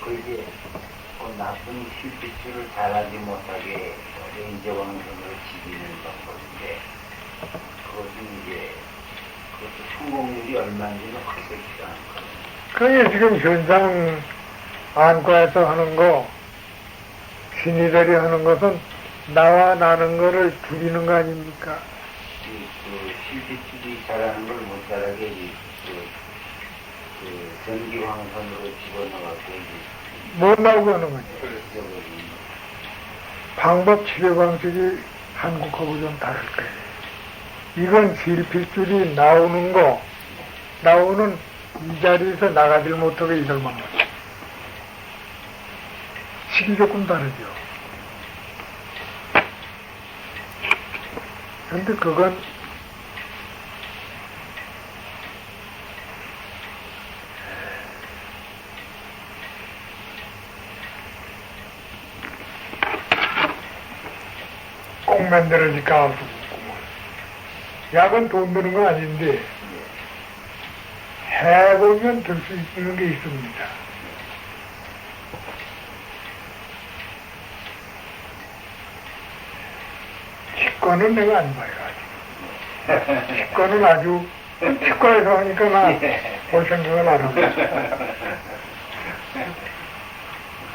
그게 나쁜 실핏줄을 잘하지 못하게 인제왕선으로 지기는 방법인데 그것은 이제 그것도 성공률이 얼마인지는 확실치가 않거든요. 그게 지금 현상 안과에서 하는 거, 신이들이 하는 것은 나와 나는 거를 줄이는 거 아닙니까? 그 실핏줄이 잘하는 걸 못 잘하게 전기황선으로 집어넣어갖고 못 나오고 하는 거죠. 방법 치료 방식이 한국하고 좀 다를 거예요. 이건 실핏줄이 나오는 거, 나오는 이 자리에서 나가질 못하게 이걸만 맞죠. 식이 조금 다르죠. 근데 그건 꼭 만들어질까 하고 약은 돈 드는 건 아닌데 해보면 들 수 있는 게 있습니다. 치과는 내가 안 봐요 아직. 치과는 아주 치과에서 하니까 나 볼 생각을 안 합니다.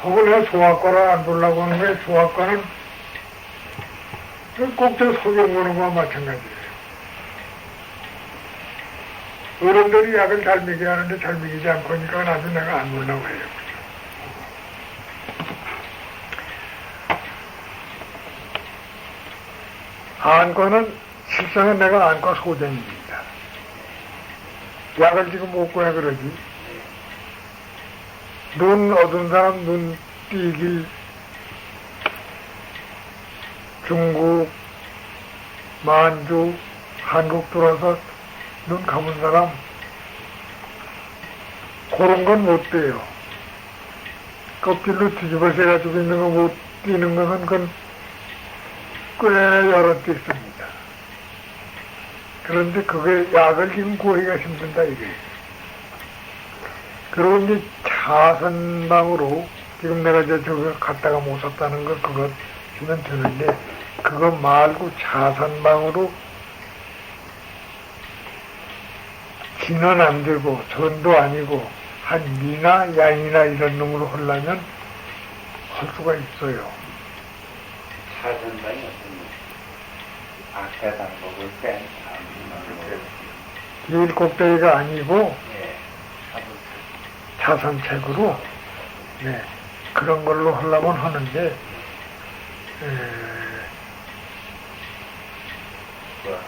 그걸 내가 소아과를 안 보려고 하는 거예요. 소아과는 꼭 저 소경 보는 거와 마찬가지예요. 어른들이 약을 잘 먹여야 하는데 잘 먹이지 않고 하니까 나도 내가 안 보려고 해요. 안과는 실상은 내가 안과 소장입니다. 약을 지금 먹고 해 그러지. 눈 얻은 사람 눈 띄길 중국, 만주, 한국 들어서 눈 감은 사람 그런 건 못 돼요. 껍질로 뒤집어서 해가지고 있는 거 못 띄는 것은 그건 꽤 여러 개 있습니다. 그런데 그게 약을 지금 구하기가 힘든다 이게. 그리고 이제 차선방으로 지금 내가 저거 갖다가 못 샀다는 거 그거 주면 되는데 그거 말고 차선방으로 진은 안 되고 전도 아니고 한 미나 양이나 이런 놈으로 하려면 할 수가 있어요. 차선방이 어떤 악사당 먹을 때 길 꼭대기가 아니고 예, 차선책으로 네, 그런 걸로 하려면 하는데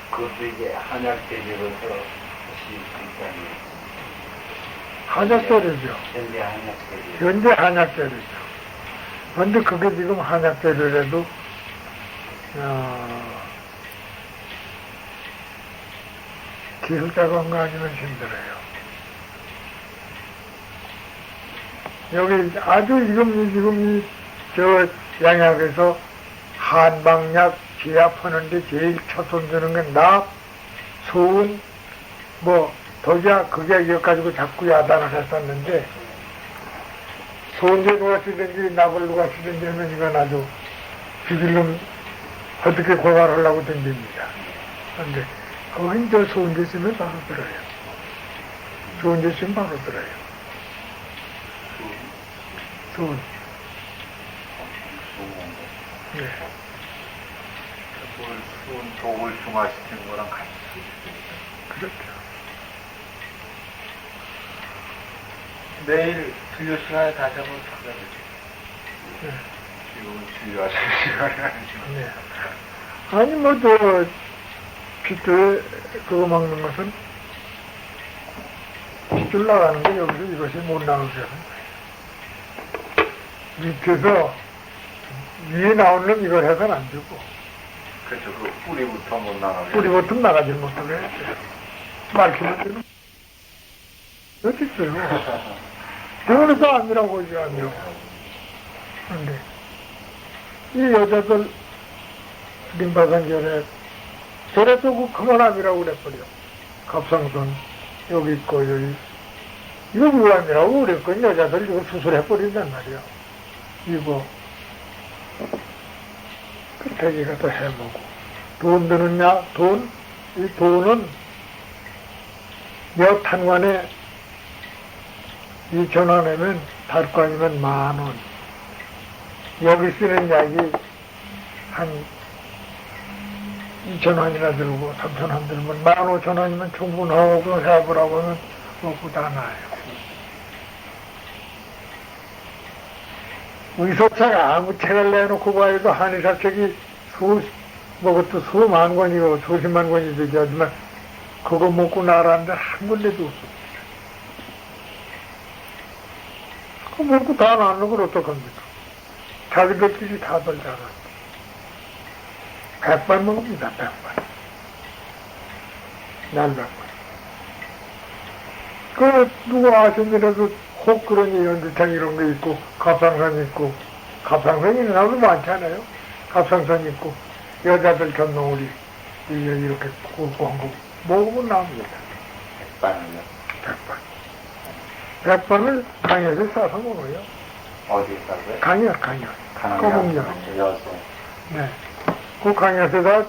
그것도 이제 한약대제로서 다시 한약재료죠. 현대 한약대제. 현재 한약재료죠. 그런데 그게 지금 한약재료라도 기술자가 한 거 아니면 힘들어요. 여기 아주 지금 저 양약에서 한방약 제약 하는데 제일 첫 손주는 건 납, 소은, 독약, 그게 이거 가지고 자꾸 야단을 했었는데, 소은제 누가 쓰든지 납을 누가 쓰든지 하면 이건 아주 비빌름 어떻게 고발하려고 댕깁니다. 그런데 거긴 저 소은제 쓰면 바로 들어요. 소은제 쓰면 바로 들어요. 소은. 네. 수은 독을 중화시키는 거랑 같이. 그렇죠. 내일 진료 시간에 다시 한번 찾아주세요. 네. 지금 진료하실 시간이 아니죠. 네. 아니, 핏줄, 그거 먹는 것은, 핏줄 나가는 게 여기서 이것이 못 나오게 하는 거예요. 밑에서, 위에 나오는 놈 이걸 해서는 안 되고, 그렇죠. 그 뿌리부터 못 나가게. 뿌리부터 나가지 못하게 했어요. 말키면 되는. 어딨어요? 병원에서 아니라고 하지, 아니라고. 근데, 이 여자들, 림바산결에, 저래서 그 그만함이라고 그래버려. 갑상선, 여기 있고, 여기. 이거 무암이라고 그랬거든. 여자들 이거 수술해버린단 말이야. 이거. 그 대기가 또 해보고. 돈 드느냐? 돈? 이 돈은 몇 탄관에 2,000원이면 달관이면 10,000원. 여기 쓰는 약이 한 2,000원이나 들고 3,000원 들면 15,000원이면 충분하고 그 해보라고 하면 먹고 다 나요. 의사차가 아무 책을 내놓고 봐도 한의사 책이 그것도 수만 권이고 수십만 권이 되지 하지만 그거 먹고 나라는데 한 군데도 없어. 그거 먹고 다 나는 걸 어떡합니까? 자기들끼리 다 들잖아. 100번 먹습니다, 100번. 날 100번. 그, 누구 아시면서도 혹 그러니 연두탕 이런 게 있고, 갑상선 있고, 갑상선 있는 사람도 많잖아요. 갑상선 있고, 여자들 전동우리, 이렇게 굽고 한 거, 먹으면 나옵니다. 100반은요? 100번. 100번을 강에서 싸서 먹어요. 어디 있다고요? 강이야. 검은약. 여섯. 네. 그 강에서다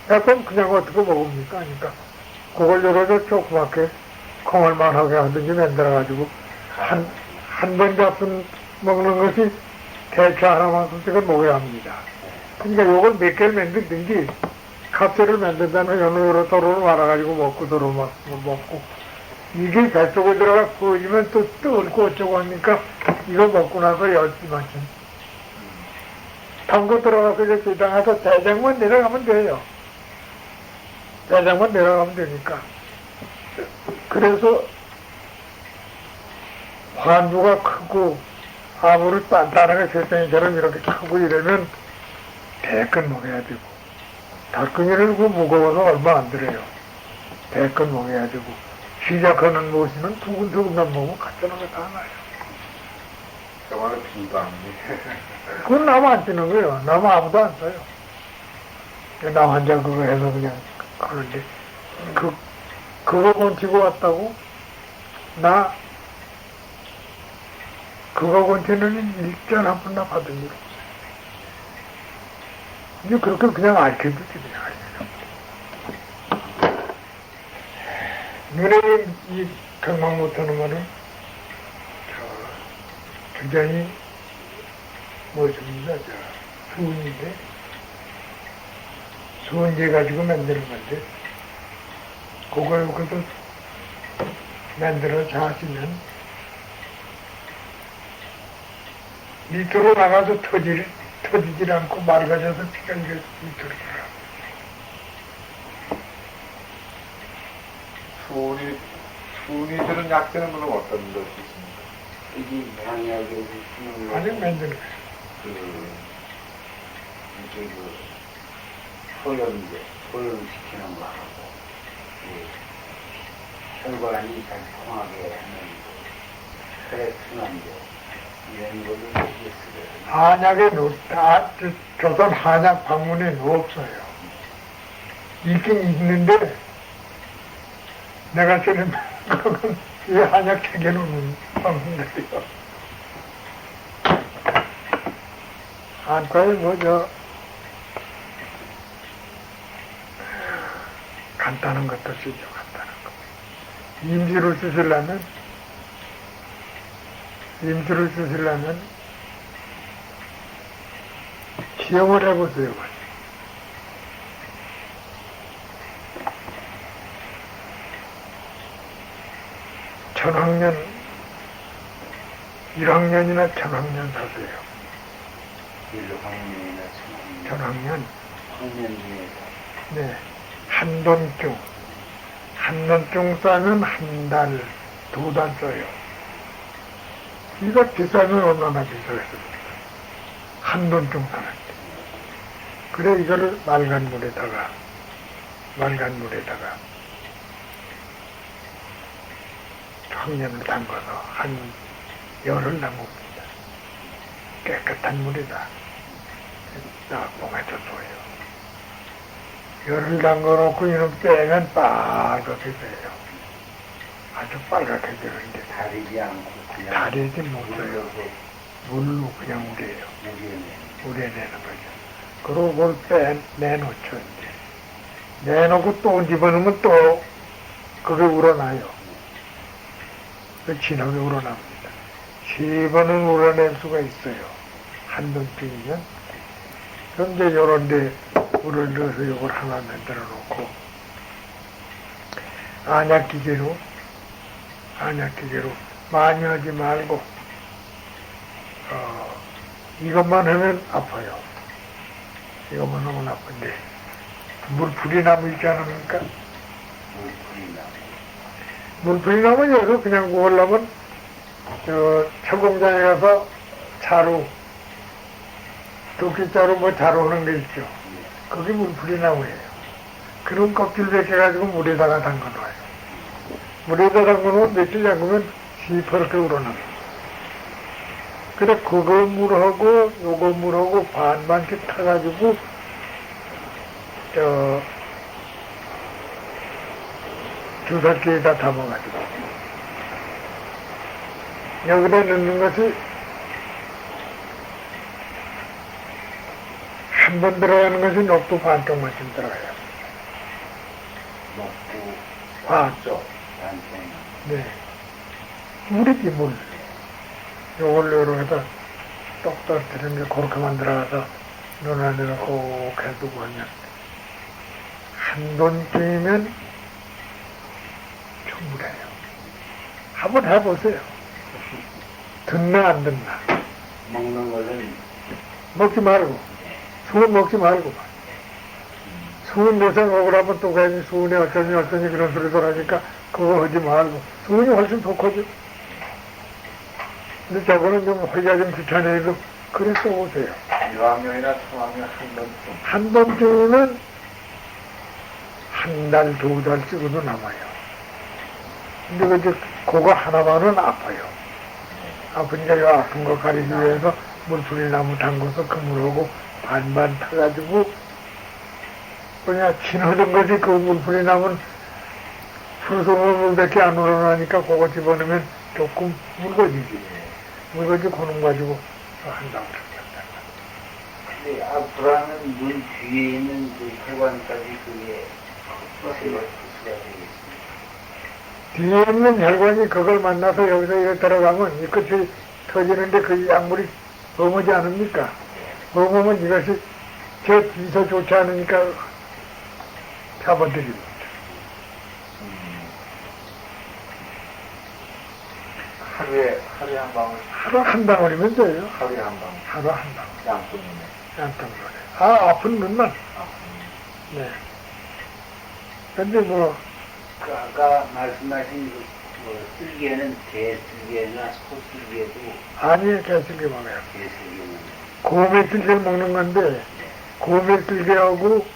100번 그냥 어떻게 먹습니까? 그러니까, 그걸 열어서 조그맣게 콩알만하게 하든지 만들어가지고, 한 번 잡순 먹는 것이 대추 하나만큼 찍어 먹어야 합니다. 그러니까 요걸 몇 개를 만들든지, kap새를 만든다는 연으로 도로를 말아가지고 먹고, 도로 먹고, 이게 뱃속에 들어가 구워지면 또 끓고 어쩌고 하니까, 이거 먹고 나서 10시만큼. 담고 들어가서 이제 주장해서 대장만 내려가면 돼요. 대장만 내려가면 되니까. 그래서 환부가 크고 아무리 단단하게 세상이처럼 이렇게 크고 이러면 대끈 먹어야 되고 달끈이를 그 무거워서 얼마 안 들어요. 대끈 먹어야 되고 시작하는 모시는 두근두근만 먹으면 갖다 놓은 거다 나요. 저거는 비방이. 그건 남 안 쓰는 거예요. 남 아무도 안 써요. 남 환자 그거 해서 그냥 하는데 그거 건치고 왔다고? 나 그거 건치는 일전 한 번나 받은 일 없어요. 이제 그렇게 그냥 알켜주지 그냥. 눈에 이 경망 못하는 거는 굉장히 뭐습니다. 수은인데 수은제 가지고 만드는 건데 그걸 그것도 만들어 자시면 밑으로 나가서 터지질 않고 맑아져서 피가 이렇게 밑으로 들어가. 수은이들은 약되는 건 어떤 것이 있습니까? 이게 방향이 쓰는 거. 아직 만드는 거예요. 소염시키는 거 하고, 혈관이 잘 통하게 하는 혈액순환제, 이런 거를 여기에 쓰거든요. 한약에 조선 한약 방문에는 없어요. 있긴 있는데, 내가 쓰는 그건 이 한약 책에는 없는 방문들이요. 한과에 간단한 것도 쓰죠, 간단한 거. 임시를 쓰시려면, 시험을 해보세요. 천학년, 1학년이나 천학년 사세요. 1학년이나 천학년. 학년 중에서. 네. 한돈중 싸면 한 달, 2달 써요. 이거 비싸면 얼마나 비싸겠습니까? 한돈중 사는데. 그래, 이거를 맑은 물에다가 청년을 담가서 한 열흘 담굽니다. 깨끗한 물에다 봉에다 둬요. 열흘 담궈놓고 이놈 빼면 빨갛게 돼요. 아주 빨갛게 되는데 다리지 않고 그냥 다리지 못해요. 물려서 물로 그냥 우려요. 우려내. 우려내는 거죠. 그리고 그걸 내놓죠, 이제. 내놓고 또 집어넣으면 또 그게 우러나요. 그 진하게 우러납니다. 10번은 우러낼 수가 있어요. 한 번쯤이면. 그럼 이제 요런 데 물을 넣어서 이걸 하나 만들어 놓고 안약기계로 많이 하지 말고 이것만 하면 아파요. 이것만 하면 아픈데 물풀이 나무 있지 않습니까? 물풀이 나무 여기서 그냥 구우려면 철공장에 가서 자루 도끼자루 뭐 자루 하는 게 있죠. 그게 물풀이 나무예요. 그런 껍질 벗겨가지고 물에다가 담가놔요. 물에다 담가놓으면 며칠 잠그면 시퍼렇게 우러납니다. 그래 그거 물하고 요거 물하고 반반씩 타가지고 주사기에다 담아가지고 여기다 넣는 것이 한 번 들어가는 것이 녹두 반쪽만큼 들어가요. 먹고 반쪽. 반쪽. 네. 물이지 물. 요걸 요렇게 똑 떨어뜨리는 게 그렇게만 들어가서 눈 안에다 꼭 해두고 하면 한 번쯤이면 충분해요. 한번 해보세요. 듣나 안 듣나. 먹는 것은 먹지 말고 수은 먹지 말고 수은 내서 먹으라면 또 괜히 수은이 어쩌니 그런 소리들 하니까 그거 하지 말고 수은이 훨씬 좋거든. 근데 저거는 좀 허리가 좀 귀찮아도 그래 써보세요. 1학년이나 3학년 한 번쯤. 한 번쯤은 한 달, 두 달 찍어도 남아요. 근데 그거 하나만은 아파요. 아프니까 이 아픈 거 가리기 위해서 물풀이 나무 담궈서 그 물하고 반반 타가지고 그냥 지나던 것이 그 물풀이 나무는 수소문 물밖에 안 우러나니까 그거 집어넣으면 조금 묽어지지. 묽어지고 그놈 가지고 한다고 생각한다. 근데 앞으로는 눈 뒤에 있는 그 혈관까지 그게 수가 되겠습니다. 뒤에 있는 혈관이 그걸 만나서 여기서 이렇게 들어가면 이 끝이 터지는데 그 약물이 범하지 않습니까? 범하면 이것이 제 뒤서 좋지 않으니까 잡아들입니다. 하루에 한 방울. 하루 한 방울이면 돼요. 하루에 한 방울. 하루 한 방울. 양손이네. 양방울에. 아픈 눈만. 네. 근데 뭐, 그 아까 말씀하신 그 쓸개는 대쓸개나 소쓸개도 아니, 개슬개 먹어요. 대쓸개는 고메쓸개를 먹는 건데, 고메쓸개하고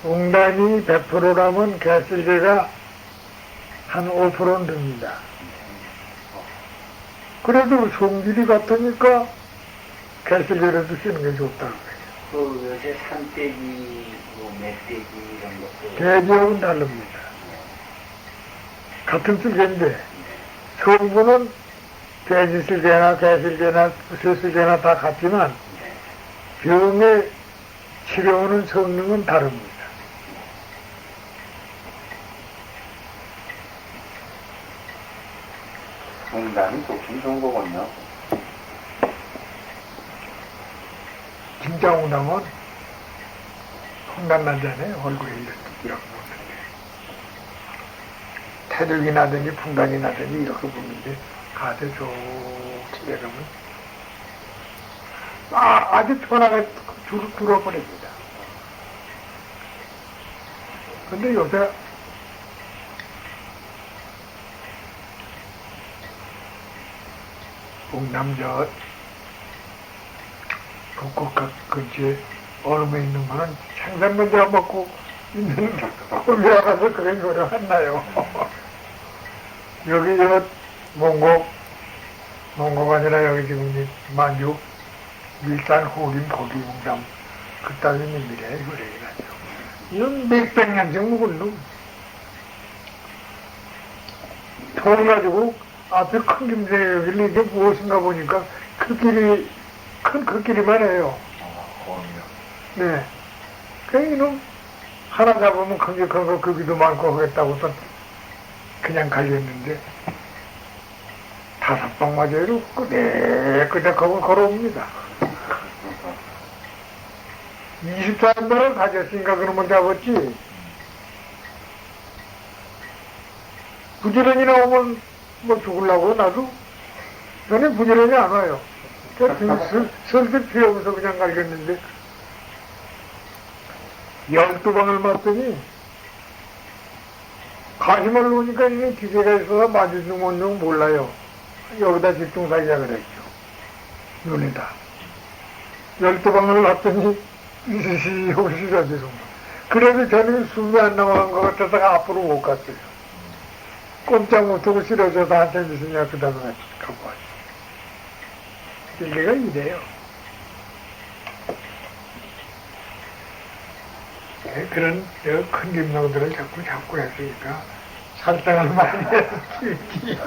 웅단이 100%라면 개쓸개가 한 5%는 듭니다. 그래도 성질이 같으니까 개쓸개라도 쓰는 게 좋다는 거예요. 그 요새 산돼지, 뭐 멧돼지 이런 것도 돼지하고는 다릅니다. 같은 쓸개인데 성분은 돼지 쓸개나 개쓸개나 새쓸개나 다 같지만 병의 치료하는 성능은 다릅니다. 공단이 좋긴 좋은 거군요. 진짜 웅담은 풍단나잖아요. 얼굴에 이렇게 보는데 태력이 나든지 풍단이 나든지 이렇게 보는데 가서 좋게 내려면 아주 편하게 줄어버립니다. 근데 요새 웅담 북극 근처에 얼음에 있는 거는 생선문제가 먹고 있는 얼음에 가서 그런 소리 했나요? 여기 몽고가 아니라 여기 지금 만주 밀산 호림 거기 웅담 그따위 놈이래 그래가지고 이건 몇백 년씩 묵은 놈 돈 가지고 앞에 큰 김새길래 이게 무엇인가 보니까 그 길이, 그 길이만 해요. 공이요. 네. 그 이놈 하나 잡으면 큰게 큰거 거기도 많고 하겠다고서 그냥 갈렸는데 5방 맞아요. 끄덕끄덕하고 걸어옵니다. 24년을 가졌으니까 그러면 잡았지. 부지런히 나오면 뭐 죽으려고 나도 저는 부지런히 안 와요. 슬슬 피하면서 그냥 갈겼는데 12방을 맞더니 가시을 놓으니까 이게 기계가 있어서 맞을지 못는지 몰라요. 여기다 집중사기야 그랬죠. 눈에다. 12방을 맞더니 이시시 하고 쓰러지고. 그래도 저는 숨이 안 나오는 것 같아서 앞으로 못 갔어요. 꼼짝 못하고 쓰러져서 한참 있으냐 그 다음에 가고 왔어요. 길리가 이래요. 그런 큰 김성들을 자꾸 했으니까 살상을 많이 했지.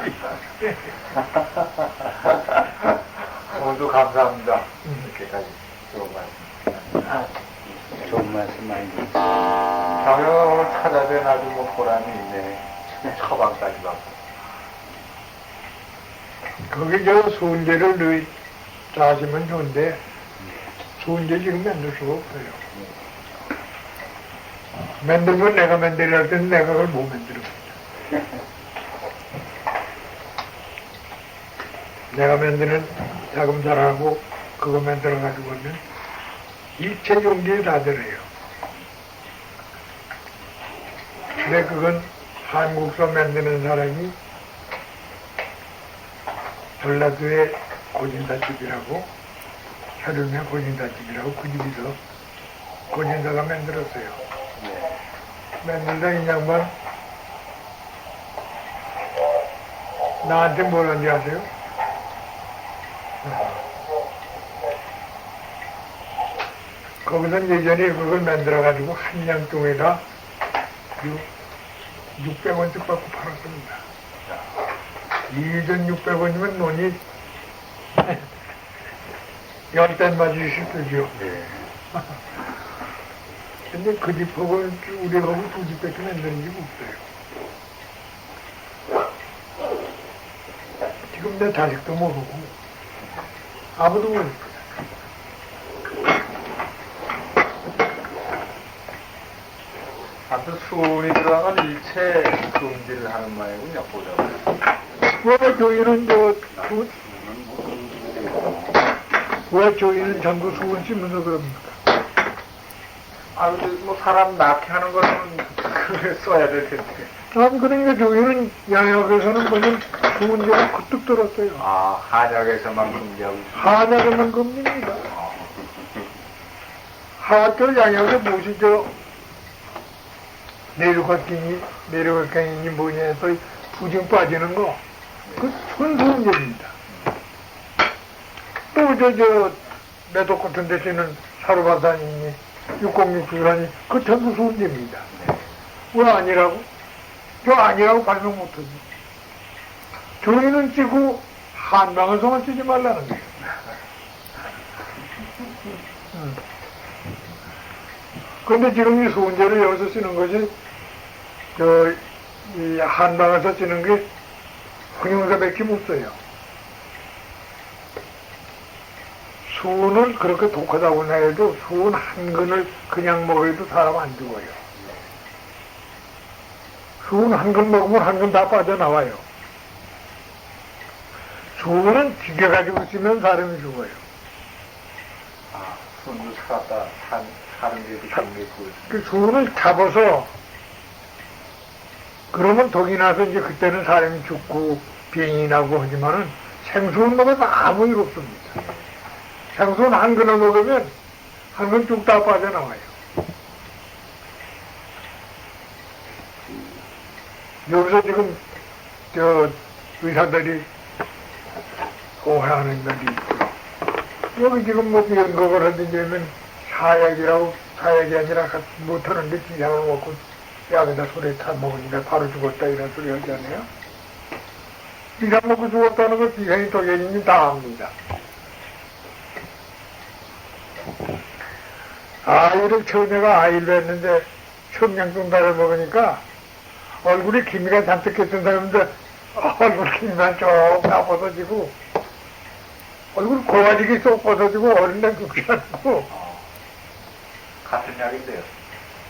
오늘도 감사합니다. 이렇게까지 좋은 말씀. 좋은 말씀 많이 드렸습니다. 당연히 오늘 찾아뵌 아주 뭐 보람이 있네. 처방까지 받고. 거기 수은제를 늘 짜시면 좋은데 수은제 지금 만들 수가 없어요. 만들면 내가 만들려 할 때는 내가 그걸 못 만들어. 내가 만드는 자금살하고 그거 만들어가지고는 일체 용기에 다 들어요. 근데 그건 한국서 만드는 사람이 전라도의 고진사집이라고 혈윤의 고진사집이라고 그 집에서 고진사가 만들었어요. 만들다 이 양반 나한테 뭐라는지 아세요? 거기서 예전에 그걸 만들어가지고 한 양동에다 600원씩 받고 팔았습니다. 2,600원이면 논이 10단 맞을 수 있죠. 근데 그 집하고 우리하고 두 집밖에 만드는 집 없어요. 지금 내 자식도 모르고 아무도 모르고. 아무튼 수운이 들어간 일체 금지를 하는 말이군요, 보자면. 왜 저희는 왜 저희는 전부 수은 씹면서 그럽니까? 아, 근데 뭐 사람 낳게 하는 거는 그걸 써야 될 텐데. 그러니까 저희는 양약에서는 무슨 수은제가 그뚝 들었어요. 아, 한약에서만 금지하고 있습니다. 한약에만 금지입니다. 하도 양약에 무엇이 내려갈갱이니 뭐냐 해서 부정 빠지는 거, 그 순수은제입니다. 또 매독 같은 데 쓰는 사루바산이니 606주라니 그 전부 수은제입니다. 왜 아니라고? 저 아니라고 발명 못하지. 저희는 찍고 한방에서만 쓰지 말라는 거예요. 그런데 지금 이 수은제를 여기서 쓰는 것이 이 한방에서 쓰는 게 흥용사밖에 못 써요. 수은을 그렇게 독하다고 해도 수은 한 근을 그냥 먹어도 사람 안 죽어요. 수은 한 근 먹으면 한 근 다 빠져나와요. 수은은 튀겨가지고 쓰면 사람이 죽어요. 아, 손도 살았다, 사는 데도 경계고. 그 수은을 잡아서 그러면 독이 나서 이제 그때는 사람이 죽고 병이 나고 하지만은 생수는 먹어도 아무 일 없습니다. 생수는 한 근을 먹으면 한 근 쭉 다 빠져나와요. 여기서 지금 의사들이 오해하는 것이 있고요. 여기 지금 뭐 연극을 하든지 사약이 아니라 못하는데 지장을 먹고 약에다 소리 타 먹으니까 바로 죽었다 이런 소리 하잖아요. 이상 먹고 죽었다는 걸 비행이 도경님이 다 압니다. 아이를 처음에가 아이를 뵀는데 청량종달을 먹으니까 얼굴에 기미가 잔뜩 했던 사람인데 얼굴 기미만 쭉 벗어지고 얼굴 고와지게 쏙 벗어지고 어린애 죽지 않고 같은 약인데요.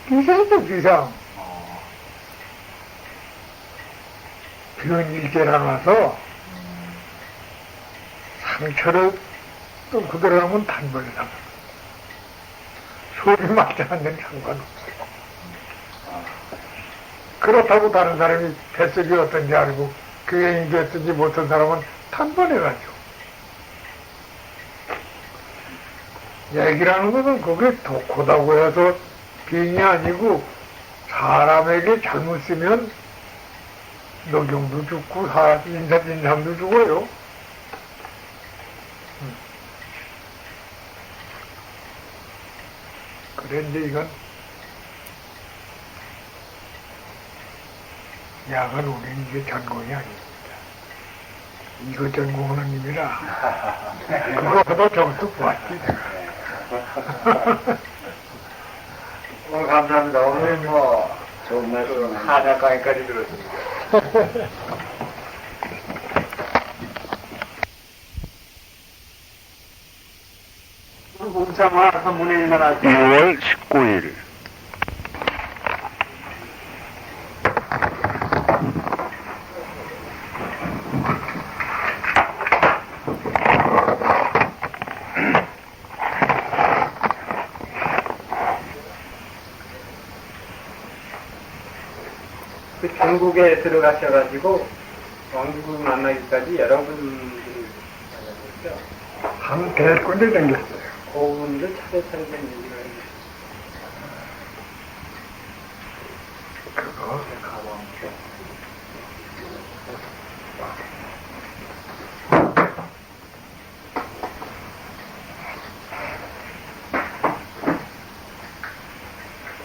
비상이죠 비상. 병일제라 와서 상처를 또 그대로 하면 단번에 나가. 소리 맞지 않는 상관없어요. 그렇다고 다른 사람이 뱃속이 어떤지 알고 그게 인기했든지 못한 사람은 단번에 가죠. 얘기라는 것은 그게 독하다고 해서 병이 아니고 사람에게 잘못 쓰면 녹용도 죽고 인삼도 죽어요. 그런데 이건 약은 우리는 이게 전공이 아닙니다. 이거 전공하는 님이라 그거보다 저것도 구하지. 오늘 감사합니다. 오늘 뭐 좋은 말씀 한약강의까지 들었습니다. 공참화 3분의 1만 하죠. 6월 19일 그 중국에 들어가셔가지고 왕국을 만나기까지 여러분들이 만나셨죠? 한 100군데 댕겼어요. 그분들 차례차례 된 얘기가 있어요. 그거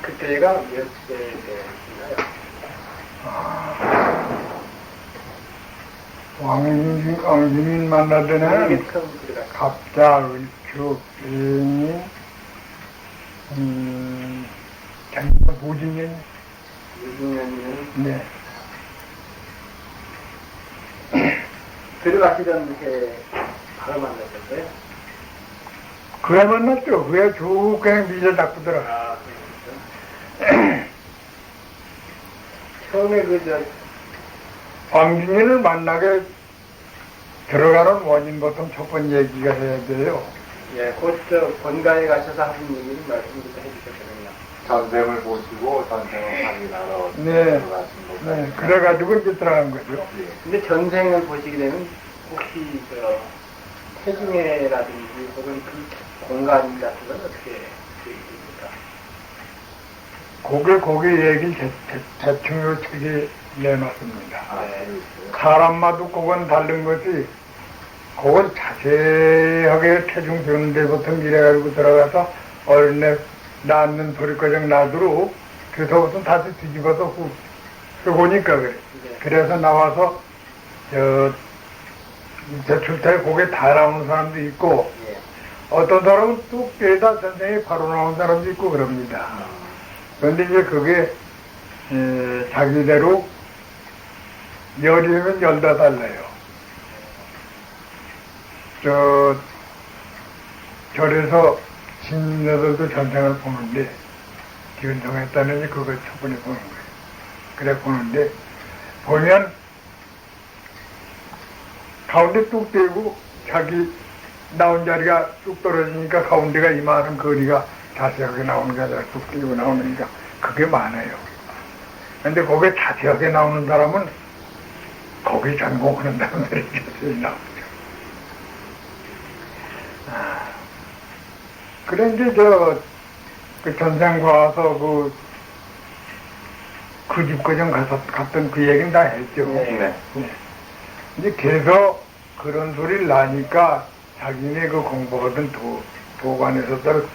그때가 몇 세인가요? 왕주민 만나더니 이게 처음 들어갔어요. 갑자, 을축, 빙인, 장사 무진년, 6년이면 네. 들어가시던 해 바로 만나셨어요? 그래 만났죠. 그래 쭉 그냥 미저 잡고 들어가. 아, 그렇죠. 처음에 왕진이를 만나게 들어가는 원인 보통 첫 번째 얘기가 해야 돼요. 예, 본가에 가셔서 하신 얘기를 말씀부터 해주셨거든요. 전생을 보시고 전생을 확인하러 네. 들어가신 거죠. 네. 그래가지고 이제 들어간 거죠. 근데 전생을 보시게 되면 혹시 태중애라든지 혹은 그 공간 같은 건 어떻게 되십니까? 거기 얘기를 대충 요 책에 내놨습니다. 네. 사람마다 그건 다른 것이 그건 자세하게 체중 배우는 데부터 이래가지고 들어가서 어린애 낳는 소리까지 놔두고 그래서부터 다시 뒤집어서 보니까 그래. 네. 그래서 나와서 제출타에 고개 다 나오는 사람도 있고 예. 어떤 사람은 뚝 깨다 전생에 바로 나온 사람도 있고 그럽니다. 그런데 이제 그게 자기대로 열이면 열다 달라요. 절에서 신녀들도 전생을 보는데 기운성했다는 그걸 첫 번에 보는 거예요. 그래 보는데 보면 가운데 뚝 떼고 자기 나온 자리가 뚝 떨어지니까 가운데가 이만한 거리가 자세하게 나오는 게 아니라 뚝 떼고 나오니까 그게 많아요. 근데 거기에 자세하게 나오는 사람은 거기 전공하는 사람들이 자세히 나오죠. 그래 이제 그 전생과 와서 그 집과정 갔던 그 얘기는 다 했죠. 네. 네. 이제 계속 그런 소리를 나니까 자기네 그 공부하던 도관에서들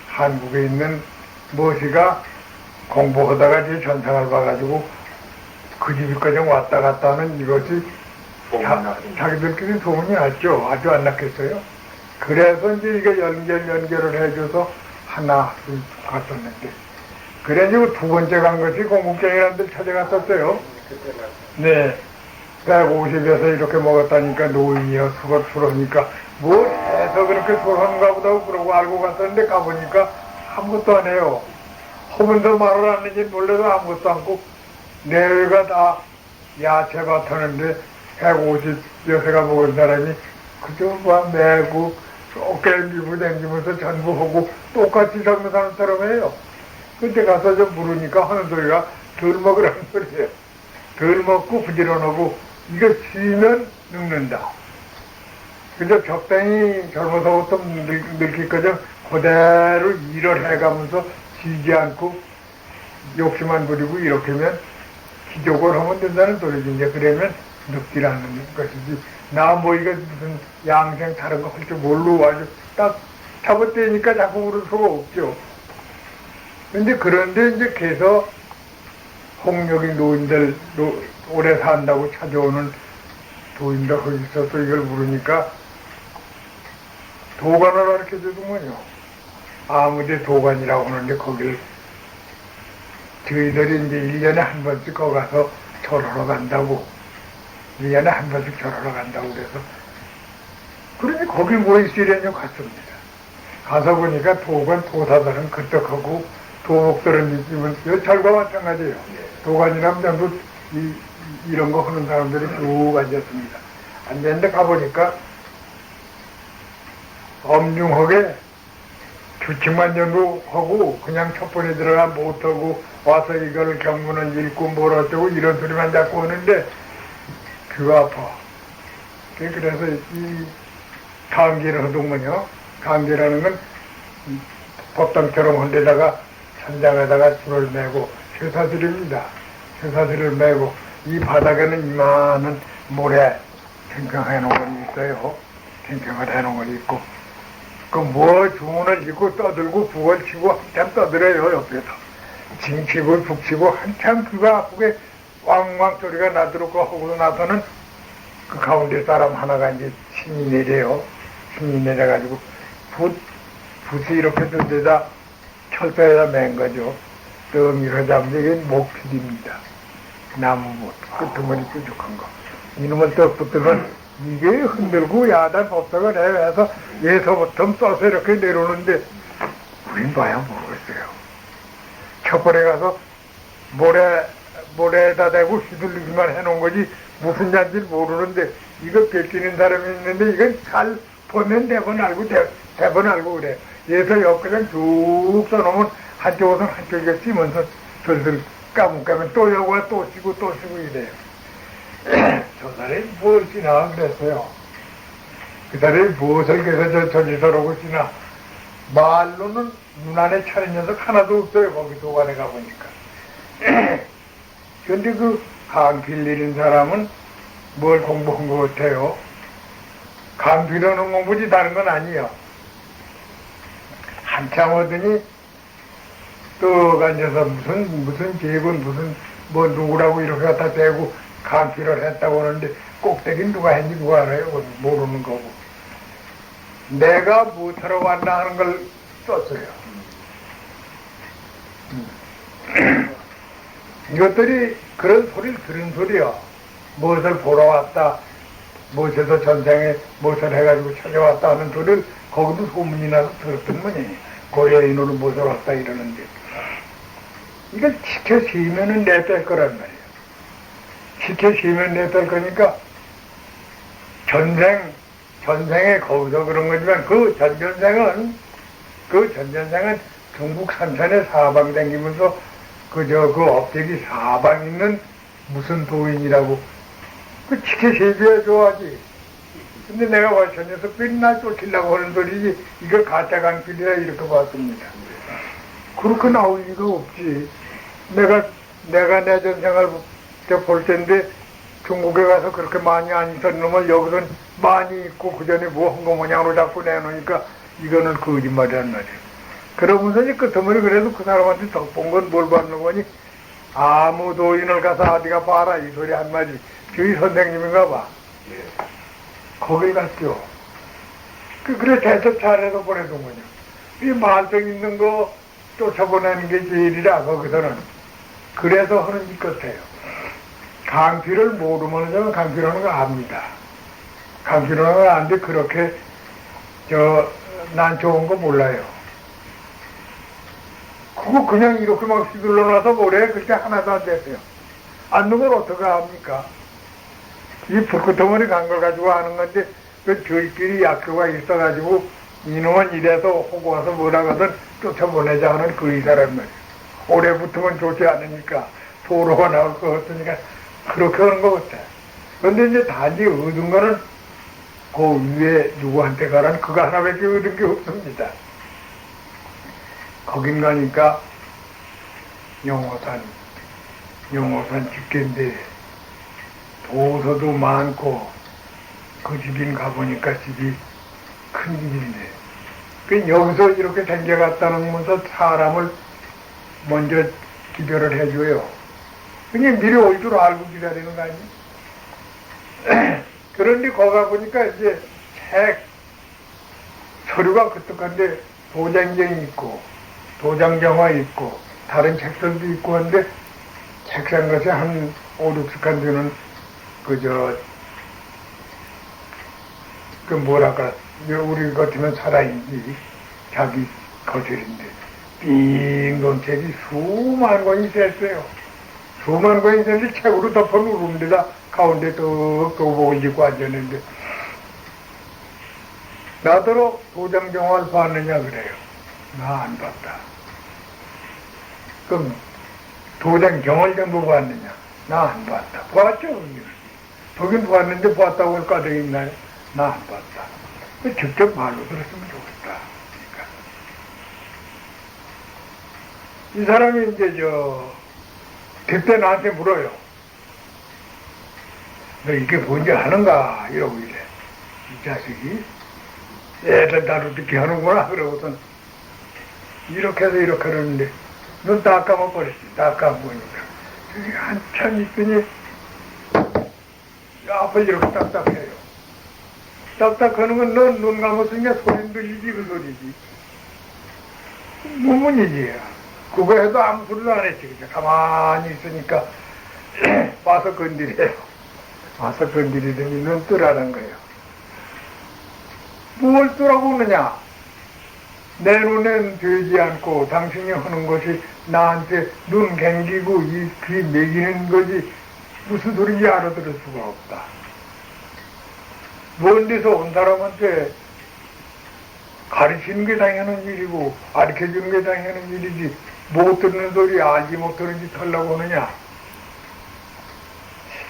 한국에 있는 무엇이가 공부하다가 이제 전생을 봐가지고 그 집까지 왔다 갔다 하는 이것이 자기들끼리 소문이 났죠. 아주 안 났겠어요. 그래서 이제 이거 연결을 해줘서 하나 갔었는데. 그래가지고 두 번째 간 것이 공국경이라는 데 찾아갔었어요. 네. 150에서 이렇게 먹었다니까 노인이여 수러니까 뭘 해서 그렇게 수러한가 보다 그러고 알고 갔었는데 가보니까 아무것도 안 해요. 하면서 말을 안 하는지 몰라도 아무것도 않고 내가 다 야채가 타는데 150여세가 먹은 사람이 그저 막 매고 어깨에 밀고 댕기면서 전부 하고 똑같이 젊은 사람처럼 해요. 그때 가서 좀 물으니까 하는 소리가 덜 먹으라는 소리예요. 덜 먹고 부지런하고 이거 쉬면 늙는다. 근데 적당히 젊어서부터 늙기까지 그대로 일을 해가면서 쉬지 않고 욕심 안 부리고 이렇게 하면 기적을 하면 된다는 소리지. 이제 그러면 늙지라는 것이지. 나 뭐 이거 무슨 양생 다른 거 할 줄 모르고 아주 딱 잡아떼니까 자꾸 그럴 수가 없죠. 근데 그런데 이제 계속 홍역이 노인들 오래 산다고 찾아오는 도인들 거기서 또 이걸 물으니까 도관을 가르쳐주더군요. 아무데 도관이라고 하는데 거기를 저희들이 이제 1년에 한 번씩 거기 가서 절하러 간다고 1년에 한 번씩 절하러 간다고 그래서 그러니 거길 뭐 있으려뇨 갔습니다. 가서 보니까 도관 도사들은 그떡하고 도목들은 있으면 절과 마찬가지예요. 도관이라면 전부 이런 거 하는 사람들이 쭉 앉았습니다. 앉았는데 가보니까 엄중하게 규칙만 전부 하고 그냥 첫 번에 들어가 못하고 와서 이걸 경문을 읽고 뭘 어쩌고 이런 소리만 자꾸 하는데 귀가 아파. 그래서 이 강계를 하더군요. 강계라는 건 법당처럼 한 데다가 천장에다가 줄을 매고 쇠사슬입니다. 쇠사슬을 매고 이 바닥에는 이만한 모래 탱평해 놓은 건 있어요. 탱평을 해 놓은 건 있고 그 뭐 주문을 짓고 떠들고 북을 치고 한참 떠들어요. 옆에서 징치고 북치고 한참 귀가 아프게 왕왕 소리가 나도록 하고 나서는 그 가운데 사람 하나가 이제 신이 내려요. 신이 내려가지고 붓이 이렇게 든 데다 철사에다 맨 거죠. 뜸이로 잡으면 이게 목필입니다. 나무붓, 끄트머리 뾰족한 거. 이놈을 떡 붙으면 이게 흔들고 야단 법석을 해서 예서부터 써서 이렇게 내려오는데 우린 봐야 모르겠어요. 첫 번에 가서 모래에다 대고 휘둘리기만 해놓은 거지 무슨 잔지 모르는데 이거 뺏기는 사람이 있는데 이건 잘 보면 대번 알고 대번 알고 그래. 예서 옆그냥 쭉 써놓으면 한쪽은 한쪽에 찌면서 슬슬 까면 또 여고 또 치고 또 치고 이래요. 저 사람이 뭘 지나 그랬어요. 그 사람이 무엇을 그래서 저기서라고 지나 말로는 눈 안에 차린 녀석 하나도 없어요. 거기 도관에 가보니까. 근데 그 강필 내린 사람은 뭘 공부한 것 같아요. 강필하는 공부지 다른 건 아니에요. 한참 하더니 또 앉아서 무슨 제군 무슨 뭐 누구라고 이렇게 갖다 대고 강필을 했다고 하는데 꼭대기 누가 했는지 누가 알아요? 모르는 거고. 내가 무엇하러 왔나 하는 걸 썼어요. 이것들이 그런 소리를 들은 소리야. 무엇을 보러 왔다, 무엇에서 전생에 무엇을 해가지고 찾아왔다 하는 소리를 거기도 소문이 나서 들었던 거니. 고려인으로 무엇을 왔다 이러는데. 이걸 지켜시면은 내뺄 거란 말이에요. 지켜시면 내뺄 거니까 전생에 거기서 그런 거지만 그 전전생은 중국 삼천에 사방 다니면서 그 업적이 사방 있는 무슨 도인이라고 그 지켜세줘야 좋아하지. 근데 내가 와 저 녀석들이 날 쫓으려고 하는 소리지 이거 가짜 강필이라 이렇게 봤습니다. 그렇게 나올 리가 없지. 내가 내 전생을 볼 텐데 중국에 가서 그렇게 많이 안 있던 놈을 여기서는 많이 있고 그 전에 뭐 한 거 모양으로 자꾸 내놓으니까 이거는 거짓말이란 말이에요. 그러면서 이제 끝머리 그래도 그 사람한테 덕본 건 뭘 받는 거니 아무 도인을 가서 어디가 봐라 이 소리 한마디 저희 선생님인가 봐. 거길 갔죠. 그래 대접 잘해서 보내던 거죠. 이 말썽 있는 거 쫓아보내는 게 제일이라 거기서는. 그래서 하는 짓 같아요. 강피를 모르면 강피라는 거 압니다. 강피라는 거 아는데 그렇게 난 좋은 거 몰라요. 그거 그냥 이렇게 막 휘둘러놔서 뭐래? 그렇게 하나도 안 됐어요. 앉는 걸 어떻게 합니까? 이 불꽃덩어리 간 걸 가지고 하는 건데, 그 저희끼리 약효가 있어가지고, 이놈은 이래서 호고 와서 뭐라 하든 쫓아보내자 하는 그 이사람 말이에요. 오래 붙으면 좋지 않으니까, 도로가 나올 것 같으니까, 그렇게 하는 것 같아. 근데 이제 단지 얻은 거는, 그 위에 누구한테 가란 그거 하나밖에 얻은 게 없습니다. 거긴 가니까 영호산 집계인데 도서도 많고 그 집인 가보니까 집이 큰 집인데 그 여기서 이렇게 댕겨갔다는 면서 사람을 먼저 기별을 해줘요. 그냥 미리 올 줄 알고 기다리는 거 아니에요? 그런데 거기 가보니까 이제 책 서류가 그뜩한데 도장경이 있고 도장경화 있고 다른 책들도 있고 한데 책상 것이 한 5, 60칸 되는 그 뭐랄까 우리 같으면 살아있지 자기 거실인데 빙동 책이 수만 권이 있었어요. 수만 권이 있었는데 책으로 덮어 누르는 데다 가운데 또 보고 있고 앉았는데 나더러 도장경화를 봤느냐 그래요. 나 안 봤다. 그럼 도장경화를 좀 봤느냐? 나 안 봤다. 봤죠? 보긴 봤는데 봤다고 할 까닭 있나요? 나 안 봤다. 직접 말로 들었으면 좋겠다. 그러니까. 이 사람이 이제 그때 나한테 물어요. 너 이게 뭔지 아는가? 이러고 이래. 이 자식이 애들 다루듯이 하는구나. 그러고선 이렇게 해서 이렇게 하는데 눈 다 감아버렸지. 다 감아보니까 저기 한참 있더니 앞을 이렇게 딱딱해요. 딱딱하는 건 넌 눈 감았으니까 소리 들리지 그 소리지. 무문이지. 그거 해도 아무 소리도 안 했지. 그냥 가만히 있으니까 와서 건드려요. 와서 건드리더니 눈 뜨라는 거예요. 뭘 뜨라고 그러냐? 내 눈엔 되지 않고 당신이 하는 것이 나한테 눈 갱기고 이 귀 매기는 거지 무슨 소리인지 알아들을 수가 없다. 먼 데서 온 사람한테 가르치는 게 당연한 일이고 가르쳐주는 게 당연한 일이지 못 듣는 소리 알지 못하는 짓 하려고 하느냐.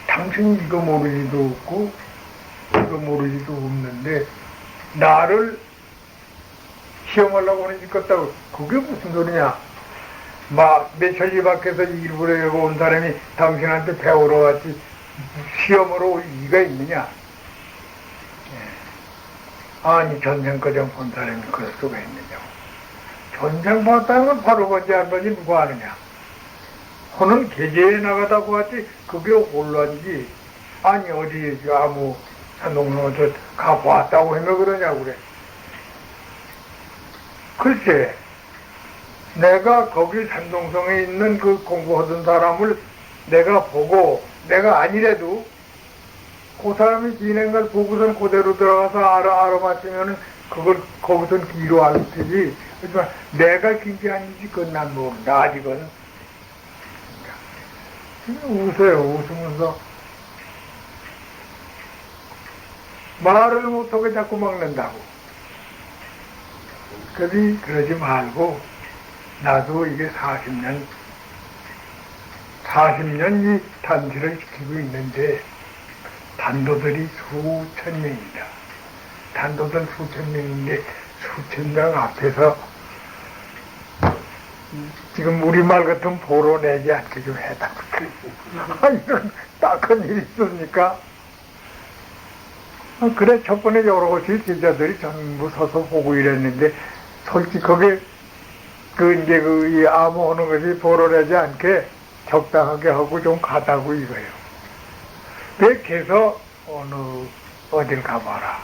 당신이 이거 모르지도 없고 이거 모르지도 없는데 나를 시험하려고 하는 짓 같다고. 그게 무슨 소리냐. 며칠 밖에서 일부러 온 사람이 당신한테 배우러 왔지 시험으로 올 이가 있느냐. 아니 전쟁과정 본 사람이 그럴 수가 있느냐고. 전쟁 봤다는 건 바로 건지 안 건지 누가 아느냐. 호는 계제에 나가다 보았지 그게 혼란지. 아니 어디 아무 산동로한테 가보았다고 하면 그러냐고 그래. 글쎄 내가 거기 산동성에 있는 그 공부하던 사람을 내가 보고 내가 아니래도 그 사람이 지낸 걸 보고선 그대로 들어가서 알아맞히면은 그걸 거기선 기로 알 테지. 하지만 내가 긴지 아닌지 그건 난 모른다. 아직은. 웃어요. 웃으면서 말을 못하게 자꾸 먹는다고. 그러지 말고 나도 이게 40년 이 단지를 지키고 있는데 단도들이 수천 명이다. 단도들 수천 명인데 수천 명 앞에서 지금 우리말 같은 보로 내지 않게 좀 해달라. 이런 딱한 일이 있습니까? 그래 첫 번에 여러 곳이 제자들이 전부 서서 보고 이랬는데 솔직하게 이 아무 하는 것이 보로 내지 않게 적당하게 하고 좀 가다고 이거예요. 그래서 어디 어딜 가봐라.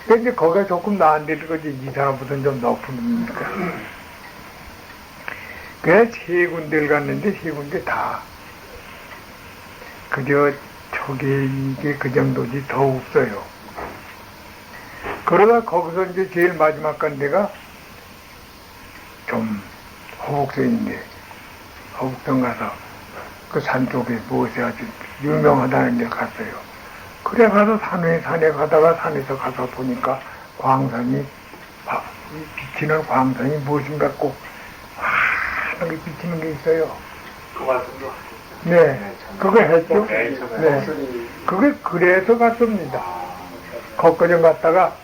근데 거기가 조금 나은 데일 거지, 이 사람보다는 좀 높으니까. 그래서 세 군데를 갔는데, 세 군데 다, 그저 초기에 이게 그 정도지 더 없어요. 그러다 거기서 이제 제일 마지막 간 데가 좀 허북선인데, 허북선 가서 그 산 쪽에 무엇이 아주 유명하다는 데 갔어요. 그래 가서 산에 가다가 산에서 가서 보니까 광산이, 비치는 광산이 무엇인가 꼭 환하게 비치는 게 있어요. 그 말씀도 네, 그거 했죠. 네, 네, 그게 그래서 갔습니다. 거기까지 갔다가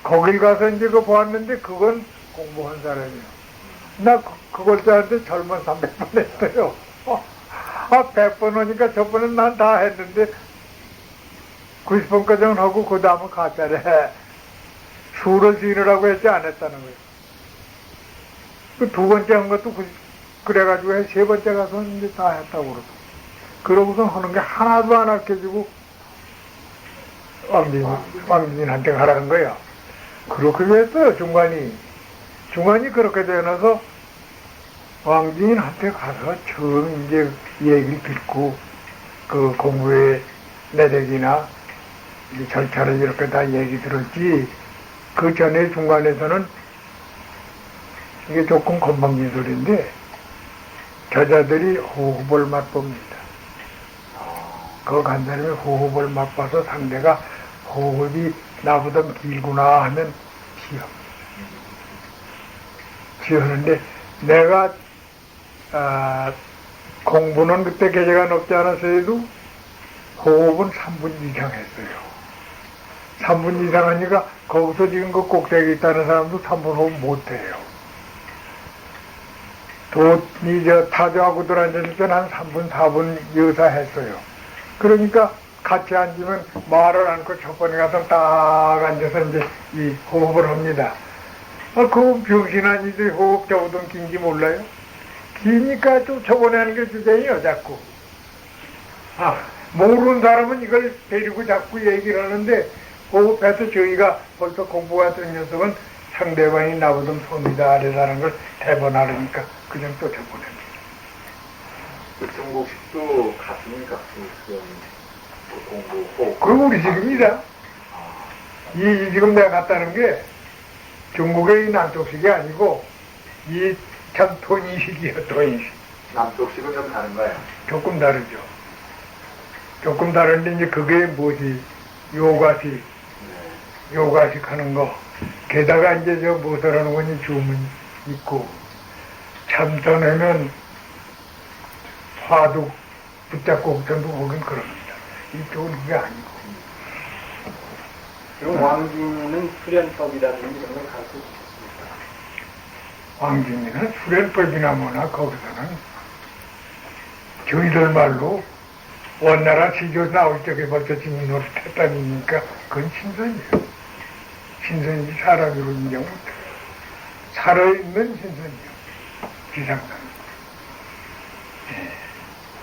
거길 가서 이제 그거 보았는데 그건 공부한 사람이에요. 나 그걸 짜는데 젊은 300번 했어요. 100번 하니까 저번엔 난 다 했는데 90번까지는 하고 그 다음은 가짜래. 수를 지으라고 했지 안 했다는 거예요. 그 두 번째 한 것도 그래가지고 세 번째 가서 이제 다 했다고 그러고. 그러고선 하는 게 하나도 안 아껴지고 왕진한테 가라는 거야. 그렇게 했어요, 중간이 그렇게 되어서 왕진한테 가서 처음 이제 얘기를 듣고 그 공부의 내력이나 절차를 이렇게 다 얘기 들었지. 그 전에 중간에서는 이게 조금 건방진 소리인데 저자들이 호흡을 맛봅니다. 그 간 사람이 호흡을 맛봐서 상대가 호흡이 나보다 길구나 하면 지어하는데 내가 공부는 그때 계제가 높지 않아서 해도 호흡은 3분 이상 했어요. 3분 이상 하니까 거기서 지금 그 꼭대기 있다는 사람도 3분 호흡 못해요. 타조하고 들어앉았을 때는 한 3분, 4분 여사 했어요. 그러니까 같이 앉으면 말을 않고 첫 번에 가서 딱 앉아서 이제 이 호흡을 합니다. 그 병신한 이들이 호흡 저보다 긴지 몰라요? 기니까 좀 저번에 하는 게 주제예요, 자꾸. 모르는 사람은 이걸 데리고 자꾸 얘기를 하는데, 호흡해서 저희가 벌써 공부가 된 녀석은 상대방이 나보다 손이다 아래다라는 걸 대번하려니까 그냥 또 저번에. 그 중국식도 같습니까? 그 공부, 호흡. 그리고 우리 집입니다. 이 지금 내가 갔다는 게 중국의 남쪽식이 아니고 이 참 토인식이에요, 토인식. 남쪽식은 좀 다른 거예요? 조금 다르죠. 조금 다른데 이제 그게 뭐지? 요가식 하는 거. 게다가 이제 저 무엇을 하는 거니 주문 있고 참선하면 화두 붙잡고 전부 보긴 그럽니다. 이쪽은 그게 아니고. 그럼 왕진은 수련법이라든지 이런 걸 가르쳐 주셨습니까? 왕진이는 수련법이나 뭐나 거기서는 저희들 말로 원나라 시조 나올 적에 벌써 지금 노릇했다니까 그건 신선이에요. 신선이지 사람으로 인정 못해요. 살아있는 신선이요. 지상상.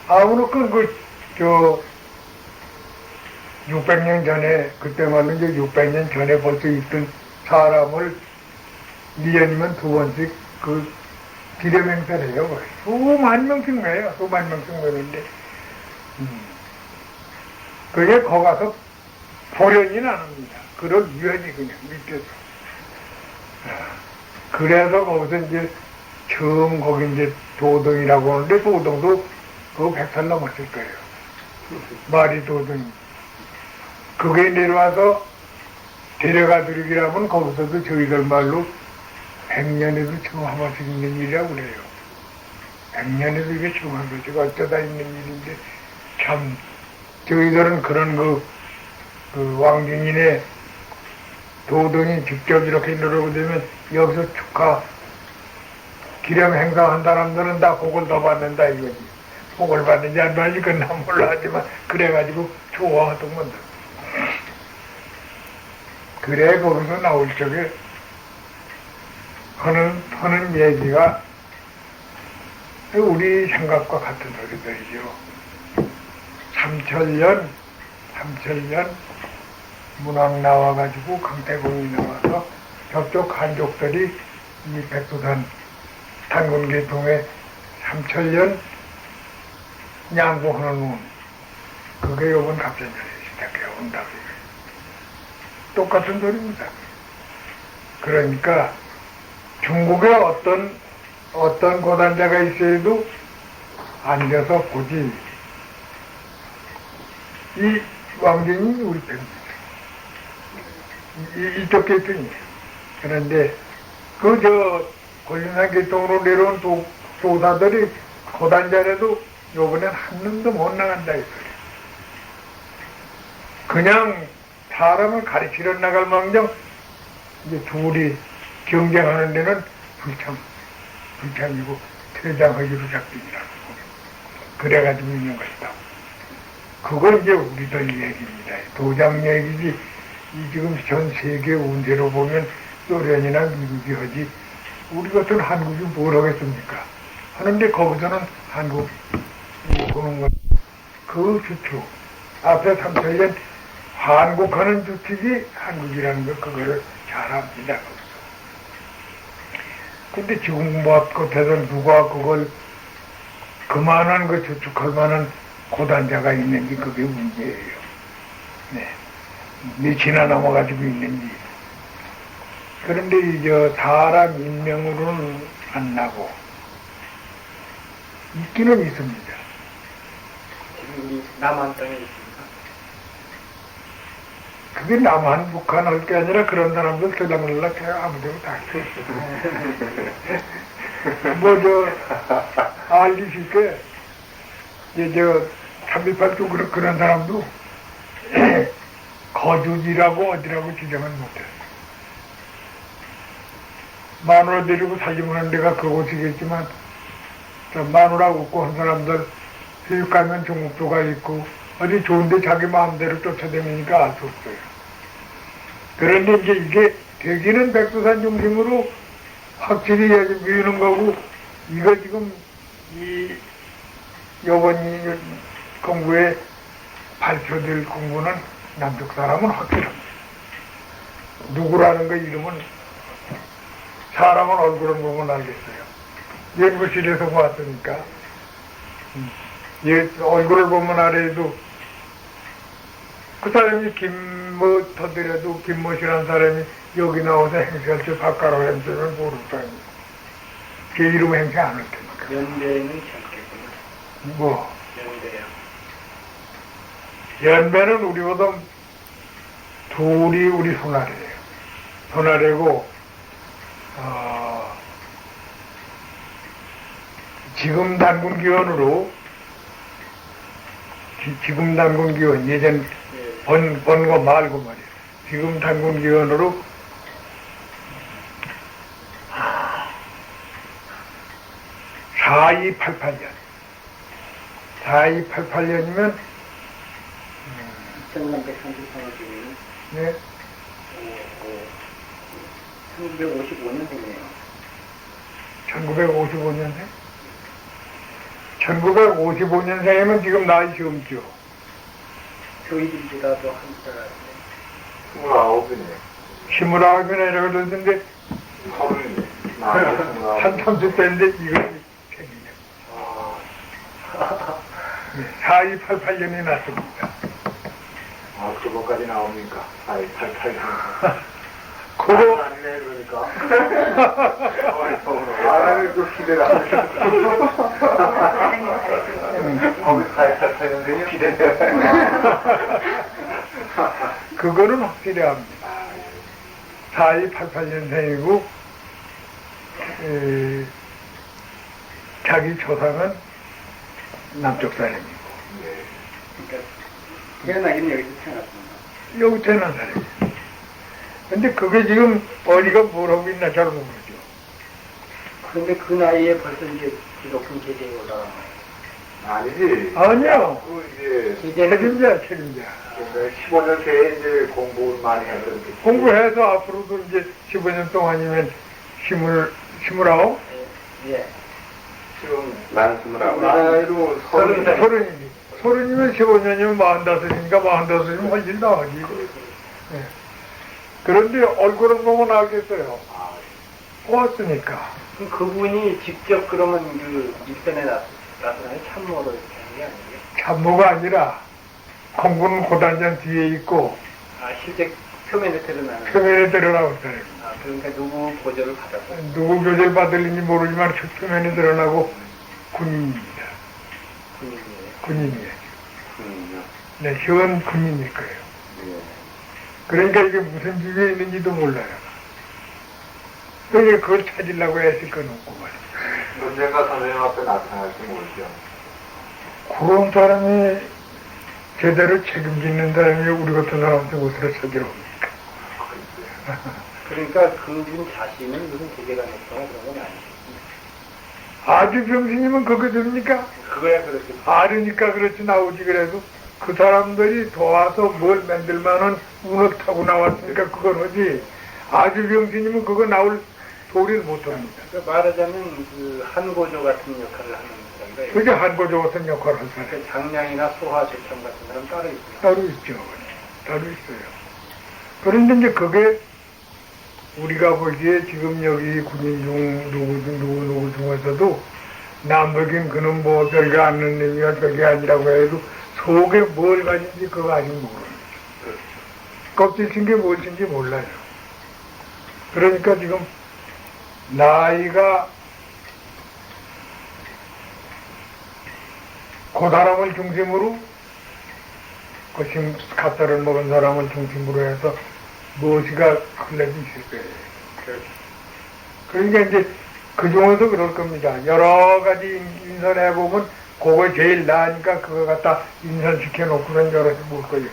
아무렇건 600년 전에, 그때 말로 이제 600년 전에 벌써 있던 사람을 1년이면 2번씩 기념 행사를 해요. 수만 명씩 매요. 수만 명씩 매는데. 그게 거 가서 보려니는 안 합니다. 그럴 유연이 그냥 밑에서. 그래서 거기서 이제 처음 거기 이제 도동이라고 하는데 도동도 그거 100살 넘었을 거예요. 말이 도동이. 그게 내려와서 데려가 드리기라면 거기서도 저희들 말로 100년에도 처음 한 번씩 있는 일이라고 그래요. 100년에도 이게 처음 한 번씩 어쩌다 있는 일인데 참 저희들은 그런 그 왕진인의 도동이 직접 이렇게 누르고 되면 여기서 축하 기념 행사한 사람들은 다 복을 더 받는다 이거지. 복을 받는지 안 받는지 그건 난 몰라 하지만 그래가지고 좋아하던 건데. 그래 거기서 나올 적에 하는 얘기가 우리 생각과 같은 소리들이죠. 삼천년 문왕 나와가지고 강태공이 나와서 저쪽 한족들이 이 백두산 단군계통에 3천년 양보하는 운 그게 요번 갑자기 시작해 온다. 똑같은 소리입니다. 그러니까 중국에 어떤 고단자가 있어도 앉아서 보지 이 왕정이 우리 편입니다. 이쪽 계통이에요. 그런데 권륜산 계통으로 내려온 도사들이 고단자라도 요번엔 한 놈도 못 나간다 이 소리. 그냥 사람을 가르치러 나갈 망정 이제 둘이 경쟁하는 데는 불참이고 퇴장하기로 작전이라고 그래가지고 있는 것이다. 그건 이제 우리들 얘기입니다. 도장 얘기지 이 지금 전 세계 운세로 보면 소련이나 미국이 하지 우리 같은 한국이 뭘 하겠습니까? 하는데 거기서는 한국 보는 것 그 주축 앞에 3천년 한국하는 주축이 한국이라는 거 그거를 잘 압니다. 근데 지금 뭐 끝에서 누가 그걸 그만한 그 주축할 만한 고단자가 있는지 그게 문제예요. 네. 몇이나 넘어가지고 있는지. 그런데 이제 사람 인명으로는 안 나고 있기는 있습니다. 지금 우리 남한 땅에 있습니다. 그게 남한, 북한 할 게 아니라 그런 사람들 들락날락 해요. 아무데나 다 있어요. 알기 쉽게, 이제 328쪽 그런 사람도 거주지라고 어디라고 지정을 못해요. 마누라 데리고 살림을 하는 데가 그곳이겠지만, 마누라 없고 한 사람들, 교육 가면 중국도가 있고, 어디 좋은데 자기 마음대로 쫓아다니니까 알 수 없어요. 그런데 이제 이게 되기는 백두산 중심으로 확실히 미루는 거고, 이거 지금 요번 공부에 발표될 공부는 남쪽 사람은 확실합니다. 누구라는 거 이름은 사람은 얼굴을 보면 알겠어요. 연구실에서 보았으니까. 얼굴을 보면 알아도 그 사람이 김모터더라도 김모씨라는 사람이 여기 나와서 행세할 때 바깥으로 행세를 모를 거 아니에요. 그 이름 행세 안 할 테니까. 연배는 젊겠구나. 뭐? 연배요. 연배는 우리보다 둘이 우리 손아래예요. 손아래고 지금 단군기원으로 지금 단군기원 예전 번거 말고 말이야. 지금 단군기원으로 4288년 4288년이면 1333년이면 네. 1955년생이에요. 1955년생? 1955년생이면 지금 나이 젊죠. 저희들보다도 한 살. 29이네. 29이나 그러던데, 30이네. 한 30대인데 이거 생기네. 4288년이 났습니다. 그거까지 나옵니까? 4288년. 그거, 아니네, 그러니까. 그 기대가. 거기 4288년생이 기대네. 그거는 확실히 합니다. 4288년생이고, 자기 조상은 남쪽 사람이고. 그러니까 태어나기는 여기서 태어났습니다. 여기 태어난 사람이에요. 근데 그게 지금 어디가 뭘 하고 있나 잘 모르죠. 그런데 그 나이에 벌써 이제 높은 계대에 올라가나요? 아니지. 아니요. 계대는 책임자. 15년 새에 이제 공부 많이 해서 이렇게. 공부해서 앞으로도 이제 15년 동안이면 29? 예. 지금 만 29. 나이로 30살. 30이면 15년이면 45이니까 45이면 할 일 나가지. 예. 그런데 얼굴은 보면 알겠어요. 아, 왔으니까. 그럼 그분이 직접 그러면 그 일선에 나서나요? 참모로 이렇게 하는 게 아니에요? 참모가 아니라 공군 고단장 뒤에 있고 아, 실제 표면에 드러나는. 표면에 드러나고 있어요. 아, 그러니까 누구 보조를 받아서. 누구 교절 받을는지 모르지만 그 표면에 드러나고 군인입니다. 군인이에요. 군인이에요. 군인이요? 네, 현 군인일 거예요. 네. 그러니까 이게 무슨 집에 있는지도 몰라요. 그러니까 그걸 찾으려고 애쓸 건 없고 말이에요. 언젠가 선생님 앞에 나타날지 모르죠. 그런 사람이 제대로 책임지는 사람이 우리 같은 사람한테 어디로 찾으러 옵니까? 그러니까 그분 자신은 무슨 계계가 있거나 그런 건 아니죠. 아주 병신이면 그거 됩니까? 그거야 그렇게. 아르니까 그렇지 나오지. 그래도 그 사람들이 도와서 뭘 만들만한 운을 타고 나왔으니까 그건 하지. 아주 병신이면 그거 나올 도리를 못합니다. 그러니까 말하자면 그 한고조 같은 역할을 하는 사람인데. 그게 한고조 같은 역할을 한 사람. 그 장량이나 소화 조청 같은 사람 따로 있고요. 따로 있죠. 따로 있어요. 그런데 이제 그게 우리가 보기에 지금 여기 군인 중 누구 중에서도 남북인 그는 뭐 별거 않는 놈이야 별게 아니라고 해도 속에 뭘 가진지 그거 아직 모릅니다. 껍질 친 게 뭘 친지 몰라요. 그러니까 지금 나이가 그 사람을 중심으로 그 갓살을 먹은 사람을 중심으로 해서 무엇이가 흘러지 있을 거예요. 그러니까 이제 그 중에서 그럴 겁니다. 여러 가지 인선해보면 그거 제일 나으니까 그거 갖다 인선시켜 놓고는 여럿이 볼 거예요.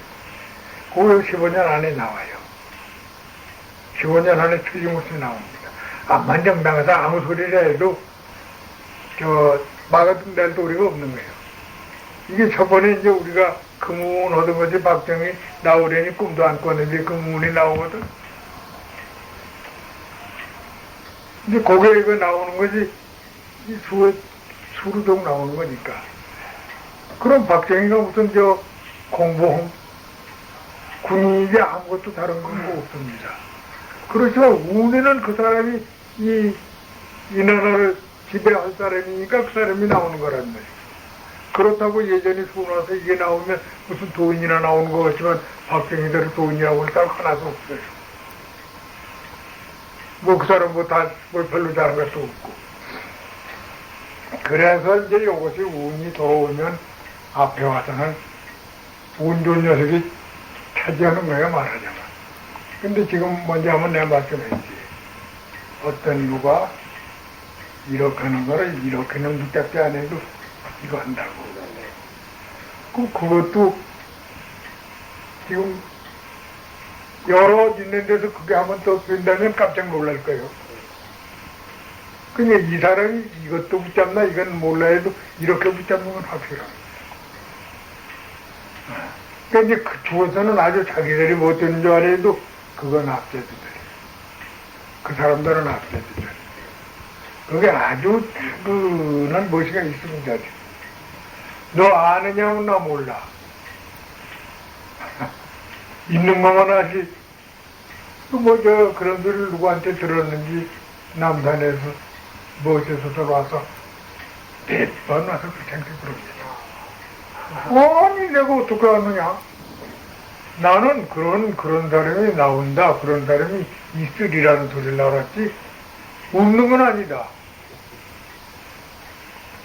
그거 15년 안에 나와요. 15년 안에 틀림없이 나옵니다. 암만 정당해서 아무 소리를 해도 막아둔 도리가 없는 거예요. 이게 저번에 이제 우리가 금운 얻은 거지 박정희 나오려니 꿈도 안 꿨는데 금운이 나오거든. 이제 거기에 이거 나오는 거지 이 수루동 나오는 거니까. 그럼 박정희가 무슨 공보홍 군인이지 아무것도 다른 건 없습니다. 그렇지만 운에는 그 사람이 이 나라를 지배할 사람이니까 그 사람이 나오는 거란 말이에요. 그렇다고 예전에 수원와서 이게 나오면 무슨 도인이나 나오는 것 같지만 박정희대로 도인이라고 할 사람 하나도 없어요. 뭐 그 사람 뭐 별로 잘한 것도 없고. 그래서 이제 이것이 운이 돌아오면 앞에 와서는 운 좋은 녀석이 차지하는 거예요, 말하자면. 근데 지금 먼저 한번 내가 말씀했지. 어떤 누가 이렇게 하는 거를 이렇게는 붙잡지 안 해도 이거 한다고. 그럼 그것도 지금 여러 있는 데서 그게 한번 또 된다면 깜짝 놀랄 거예요. 그러니까 이 사람이 이것도 붙잡나 이건 몰라 해도 이렇게 붙잡는 건 확실합니다. 그러니까 이제 그쪽에서는 아주 자기들이 못되는 줄 알아도 그건 앞세주들. 그 사람들은 앞세주들. 그게 아주 그는 무엇이가 있습니다. 너 아느냐면 나 몰라. 있는 것만 하지. 그런 소리를 누구한테 들었는지 남산에서 무엇에서 와서 몇 번 와서 그렇게 그럽니다. 아니 내가 어떻게 하느냐. 나는 그런 사람이 나온다. 그런 사람이 있으리라는 소리를 알았지. 없는 건 아니다.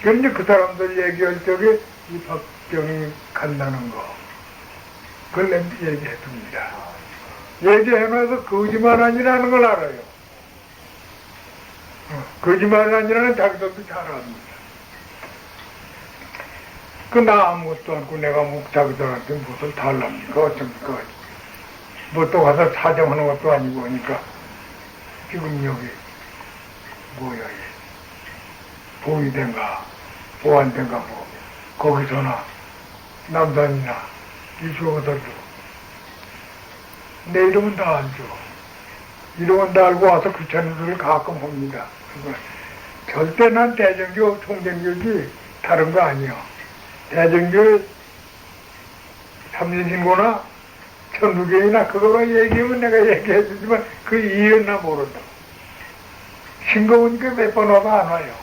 그런데 그 사람들 얘기할 적에 이 박정희 간다는 거. 그걸 내가 얘기했습니다. 얘기해놔서 거짓말 아니라는 걸 알아요. 거짓말 아니라는 자기들도 잘 압니다. 나 아무것도 않고 내가 뭐 자기들한테 무엇을 달랍니까? 어쩝니까? 뭐 또 가서 사정하는 것도 아니고 하니까 지금 여기 뭐야 이게 보위대인가 보안대인가 뭐 거기서나 남산이나 이쪽에서도 내 이름은 다 알죠. 이름은 다 알고 와서 귀찮은 소리를 가끔 합니다. 절대 난 대정교 통정교지 다른 거 아니요. 대정교 삼진신고나 천부경이나 그거로 얘기하면 내가 얘기해 주지만 그 이유는 나 모른다. 싱거우니까 몇 번 와도 안 와요.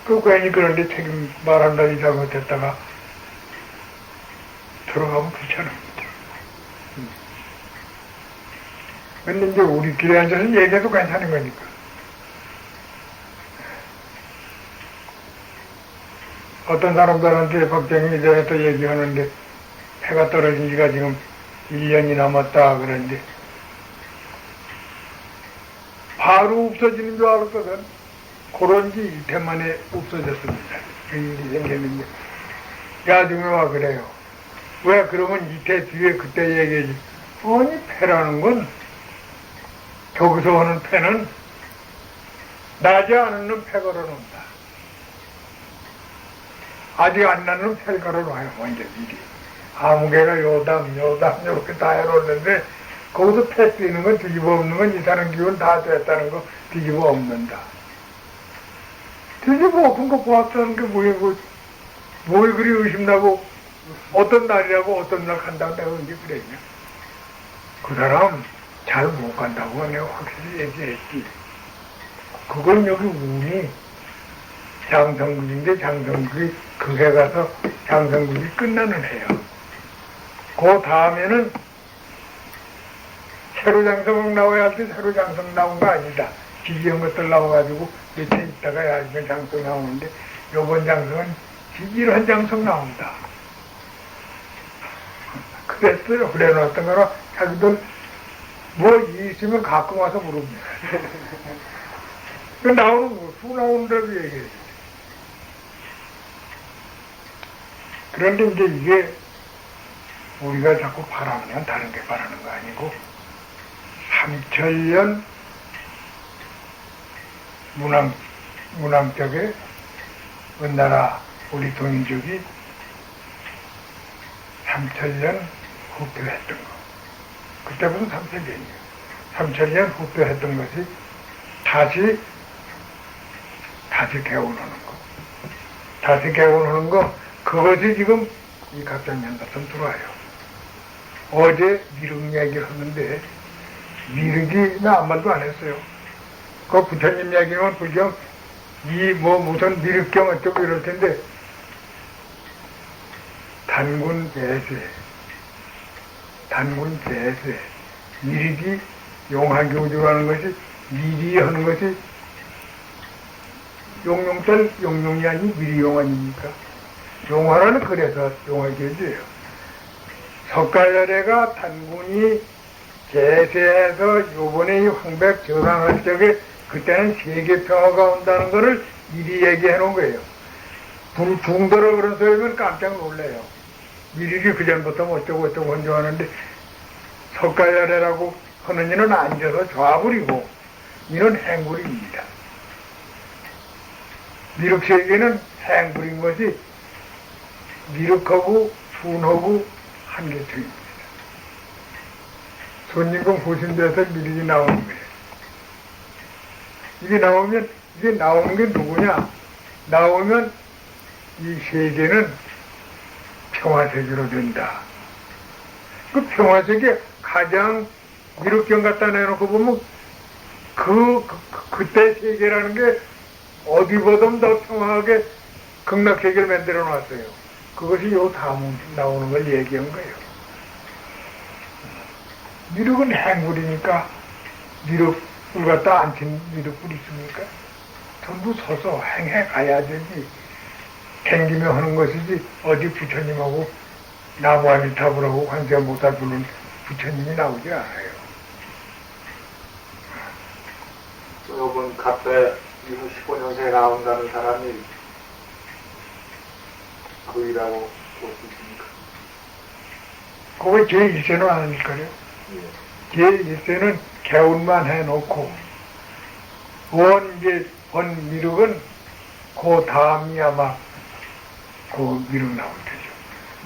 그 괜히 그런데 책임 말한다니 잘못했다가 들어가면 귀찮습니다. 근데 이제 우리끼리 앉아서 얘기해도 괜찮은 거니까. 어떤 사람들한테 박정희 전에 또 얘기하는데 해가 떨어진 지가 지금 1년이 남았다 그러는데 바로 없어지는 줄 알았거든. 그런 지 이태 만에 없어졌습니다. 그 일이 생겼는데 나중에 와 그래요. 왜 그러면 이태 뒤에 그때 얘기하지. 아니 패라는 건 저기서 하는 패는 나지 않은 놈 패 걸어놓는다. 아직 안 나는 패를 걸어놔요. 먼저 미리. 아무개가 요담 이렇게 다 해놓는데 거기서 패 뛰는 건 뒤집어 엎는 건 이사는 기운 다 됐다는 거 뒤집어 엎는다. 뒤집어 엎은 거 보았다는 게 뭐에 그리 의심나고 어떤 날이라고 어떤 날 간다고 내가 언제 그랬냐. 그 사람 잘 못 간다고 내가 확실히 얘기했지. 그건 여기 운이 장성국인데 장성국이 그 해 가서 장성국이 끝나는 해요. 그 다음에는 새로 장성국 나와야 할 때 새로 장성 나온 거 아니다. 지지한 것들 나와가지고 며칠 있다가 야이면 장성 나오는데 요번 장성은 지지한 장성 나온다. 그랬어요. 그래놨던 거라 자기들 뭐 있으면 가끔 와서 물읍니다. 그 나오는 거, 수 나오는다고 얘기해요. 그런데 이제 이게 우리가 자꾸 바라면 다른 게 바라는 거 아니고 삼천년 문왕 쪽에 우리나라 우리 동인족이 삼천년 후퇴했던 거. 그때 무슨 삼천년이에요. 삼천년 후퇴했던 것이 다시 개원하는 거. 다시 개원하는 거. 그것이 지금 이 갑장년 같은 들어와요. 어제 미륵 얘기를 하는데 미륵이 나 아무 말도 안 했어요. 그 부처님 얘기는 불경 무슨 미륵경 어쩌고 이럴 텐데 단군 대세 미륵이 용화교주라는 것이 미리 하는 것이 용용짤 용용이 아닌 미리용 아닙니까? 용화라는 그래서 용화교주예요. 석가열애가 단군이 제세해서 요번에 이 황백 전환할 적에 그때는 세계평화가 온다는 것을 미리 얘기해 놓은 거예요. 붕더러 그런 소리면 깜짝 놀래요. 미리기 그전부터 어쩌고 헌정하는데 석가열애라고 하는 이는 앉아서 좌불이고 이는 행불입니다. 미륵세계는 행불인 것이 미륵하고 순하고 한계층입니다. 손님금 후신돼서 미륵이 나오는 거예요. 이게 나오는 게 누구냐? 나오면 이 세계는 평화세계로 된다. 그 평화세계 가장 미륵경 갖다 내놓고 보면 그때 세계라는 게 어디보다 더 평화하게 극락세계를 만들어 놨어요. 그것이 요 다음 나오는 걸 얘기한 거예요. 미륵은 행불이니까 미륵불 갖다 앉힌 미륵불 있습니까? 전부 서서 행해 가야 되지. 댕기며 하는 것이지 어디 부처님하고 나무아미타불하고 관세음보살 부르는 부처님이 나오지 않아요. 이번 갑배 이후 15년생에 나온다는 사람이 그이라고 볼 수 있습니까? 그거 제1세는 아니니까요. 제1세는 개운만 해놓고 원 미륵은 그 다음이 아마 그 미륵 나올 테죠.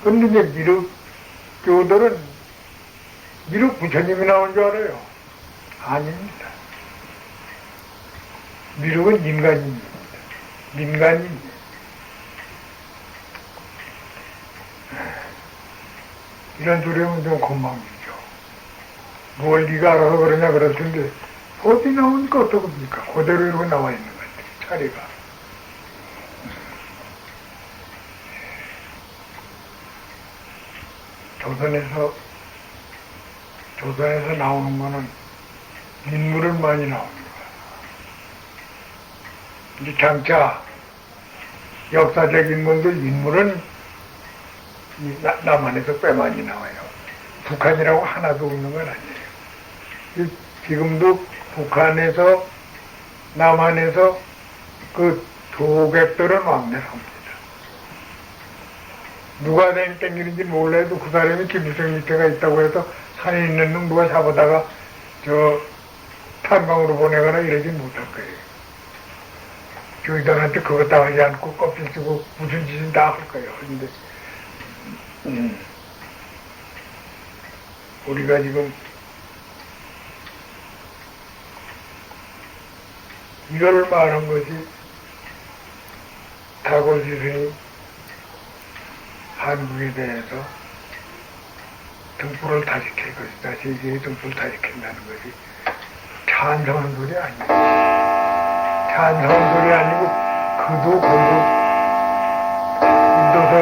근데 이제 미륵 교들은 미륵 부처님이 나온 줄 알아요. 아닙니다. 미륵은 인간입니다. 민간입니다. 이런 소리 하면 좀 건방지죠. 뭘 네가 알아서 그러냐 그럴 텐데 어디 나오니까 어떡합니까? 그대로 이러고 나와 있는 것 같아요. 차례가. 조선에서 나오는 거는 인물은 많이 나오는 거야. 이제 장차 역사적 인물은 남한에서 꽤 많이 나와요. 북한이라고 하나도 없는 건 아니에요. 지금도 북한에서 남한에서 그 도객들은 왕래합니다. 누가 땡기는지 몰라도 그 사람이 김일성 밑에가 있다고 해서 산에 있는 놈 누가 잡아다가 탄광으로 보내거나 이러지 못할 거예요. 교의단한테 그거 다 하지 않고 껍질 쓰고 무슨 짓은 다 할 거예요. 근데 우리가 지금 이걸 말한 것이 다골 스승이 한국에 대해서 등불을 다지킬 것이다. 세계의 등불을 다지킨다는 것이 찬성한 소리 아니에요. 찬성한 소리 아니고 그도 공부 인도서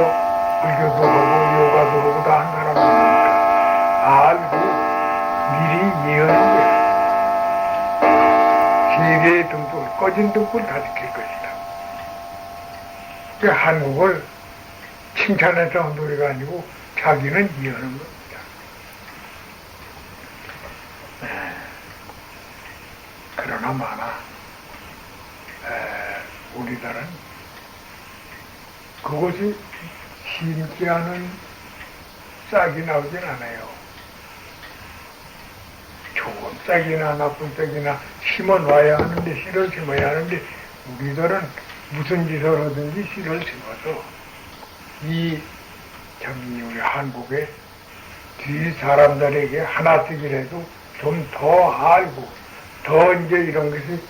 불교도 하고 요가도 하고 다 한 사람이니까 알고 미리 예언한 거야. 세계의 등불, 꺼진 등불 다지킬 것이다. 그 한국을 칭찬해서 한 소리가 아니고 자기는 이해하는 겁니다. 그러나 마나 우리들은 그것이 심지 않은 싹이 나오진 않아요. 좋은 싹이나 나쁜 싹이나 심어놔야 하는데 씨를 심어야 하는데 우리들은 무슨 짓을 하든지 씨를 심어서 우리 한국의 뒤 사람들에게 하나씩이라도 좀 더 알고, 더 이제 이런 것이,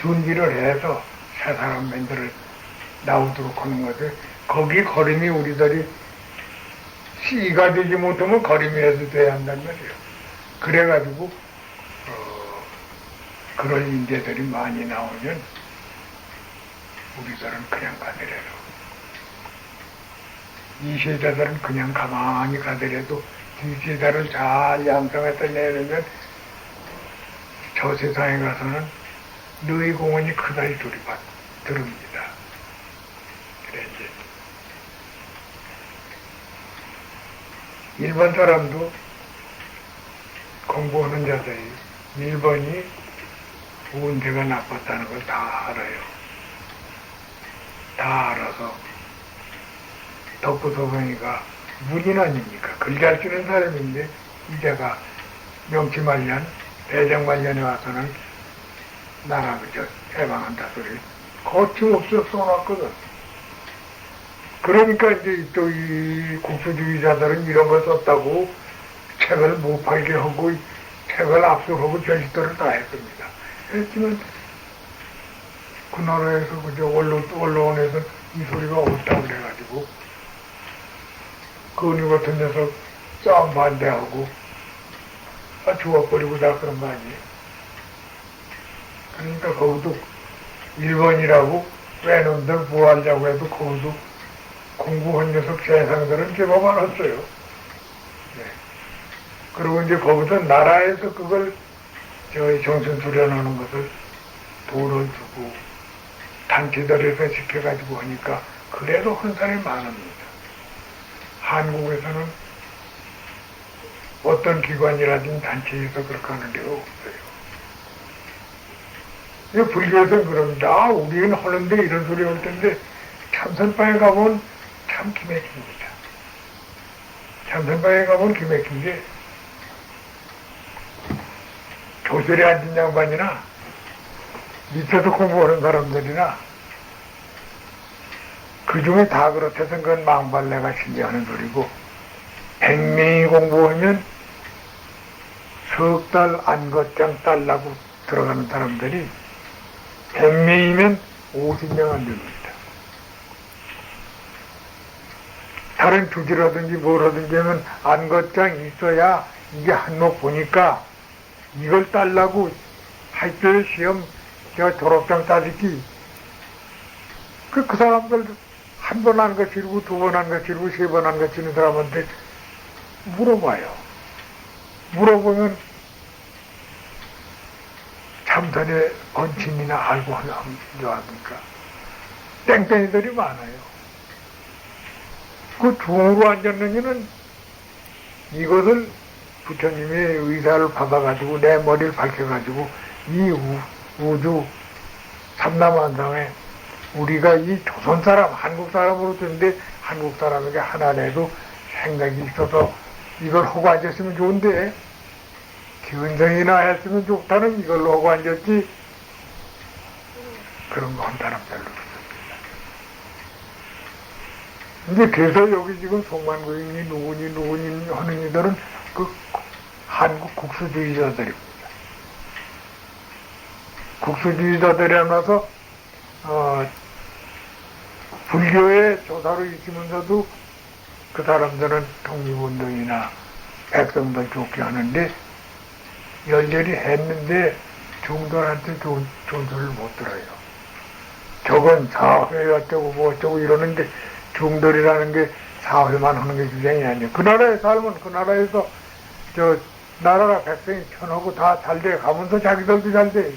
준비를 해서 새 사람들을 나오도록 하는 것을, 거기 걸음이 우리들이 씨가 되지 못하면 걸음이라도 돼야 한단 말이에요. 그래가지고, 그런 인재들이 많이 나오면, 우리들은 그냥 가더라도 이 세대들은 그냥 가만히 가더라도 이 세대를 잘 양성해서 내려면 저 세상에 가서는 너희 공헌이 크다 이 소리 들읍니다. 그래 이제 일본 사람도 공부하는 자들이 일본이 운세가 나빴다는 걸 다 알아요. 다 알아서 덕구소송이가 문인 아닙니까? 글 잘 쓰는 사람인데 이제가 명치말년, 대정말년에 와서는 나라 그저 해방한다 소리 거침없이 써놨거든. 그러니까 이제 또 이 국수주의자들은 이런 걸 썼다고 책을 못 팔게 하고 책을 압수하고 별짓들을 다 했습니다. 했지만 그 나라에서 그저 언론에서 이 소리가 옳다고 그래가지고 그은희 같은 녀석 싸움 반대하고 죽어버리고 다 그런 거 아니에요. 그러니까 거기도 일본이라고 외놈들 구하려고 해도 거기도 공부한 녀석 세상들은 제법 많았어요. 네. 그리고 이제 거기서 나라에서 그걸 저희 정신 수련하는 것을 돈을 주고 단체들에서 시켜가지고 하니까 그래도 한 사람이 많습니다. 한국에서는 어떤 기관이라든지 단체에서 그렇게 하는 데가 없어요. 불교에서는 그럽니다. 우리는 하는데 이런 소리 할 텐데 참선방에 가면 참 기맥힙니다. 참선방에 가면 기맥힌 게 교실에 앉은 양반이나 밑에서 공부하는 사람들이나 그 중에 다 그렇다면 그건 망발내가 신뢰하는 소리고 100명이 공부하면 석 달 안것장 딸라고 들어가는 사람들이 100명이면 50명 안 됩니다. 다른 주지라든지 뭐라든지 하면 안것장 있어야 이게 한몫 보니까 이걸 딸라고 할때 시험 저 졸업장 따르기 그 사람들 한 번 안 거치르고 두 번 안 거치르고 세 번 안 거치는 사람한테 물어봐요. 물어보면 참선의 원칙이나 알고 하면 필요하니까 땡땡이들이 많아요. 그 중으로 앉았느니는 이것을 부처님의 의사를 받아가지고 내 머리를 밝혀가지고 이 우주 삼남한상에 우리가 이 조선 사람, 한국 사람으로 듣는데 한국 사람에게 하나라도 생각이 있어서 이걸 하고 앉았으면 좋은데 기운성이나 했으면 좋다는 이걸로 하고 앉았지 그런 거 한 사람 별로 없습니다. 이제 그래서 여기 지금 송만고인이 누구니 하는 이들은 그 한국 국수주의자들입니다. 국수주의자들이라서 불교의 조사로 있으면서도 그 사람들은 독립운동이나 백성들 좋게 하는데 열렬히 했는데 중들한테 존소를 못 들어요. 저건 사회 어쩌고 뭐 어쩌고 이러는데 중들이라는 게 사회만 하는 게 주장이 아니에요. 그 나라에 살면 그 나라에서 나라가 백성이 편하고 다 잘 돼 가면서 자기들도 잘 돼.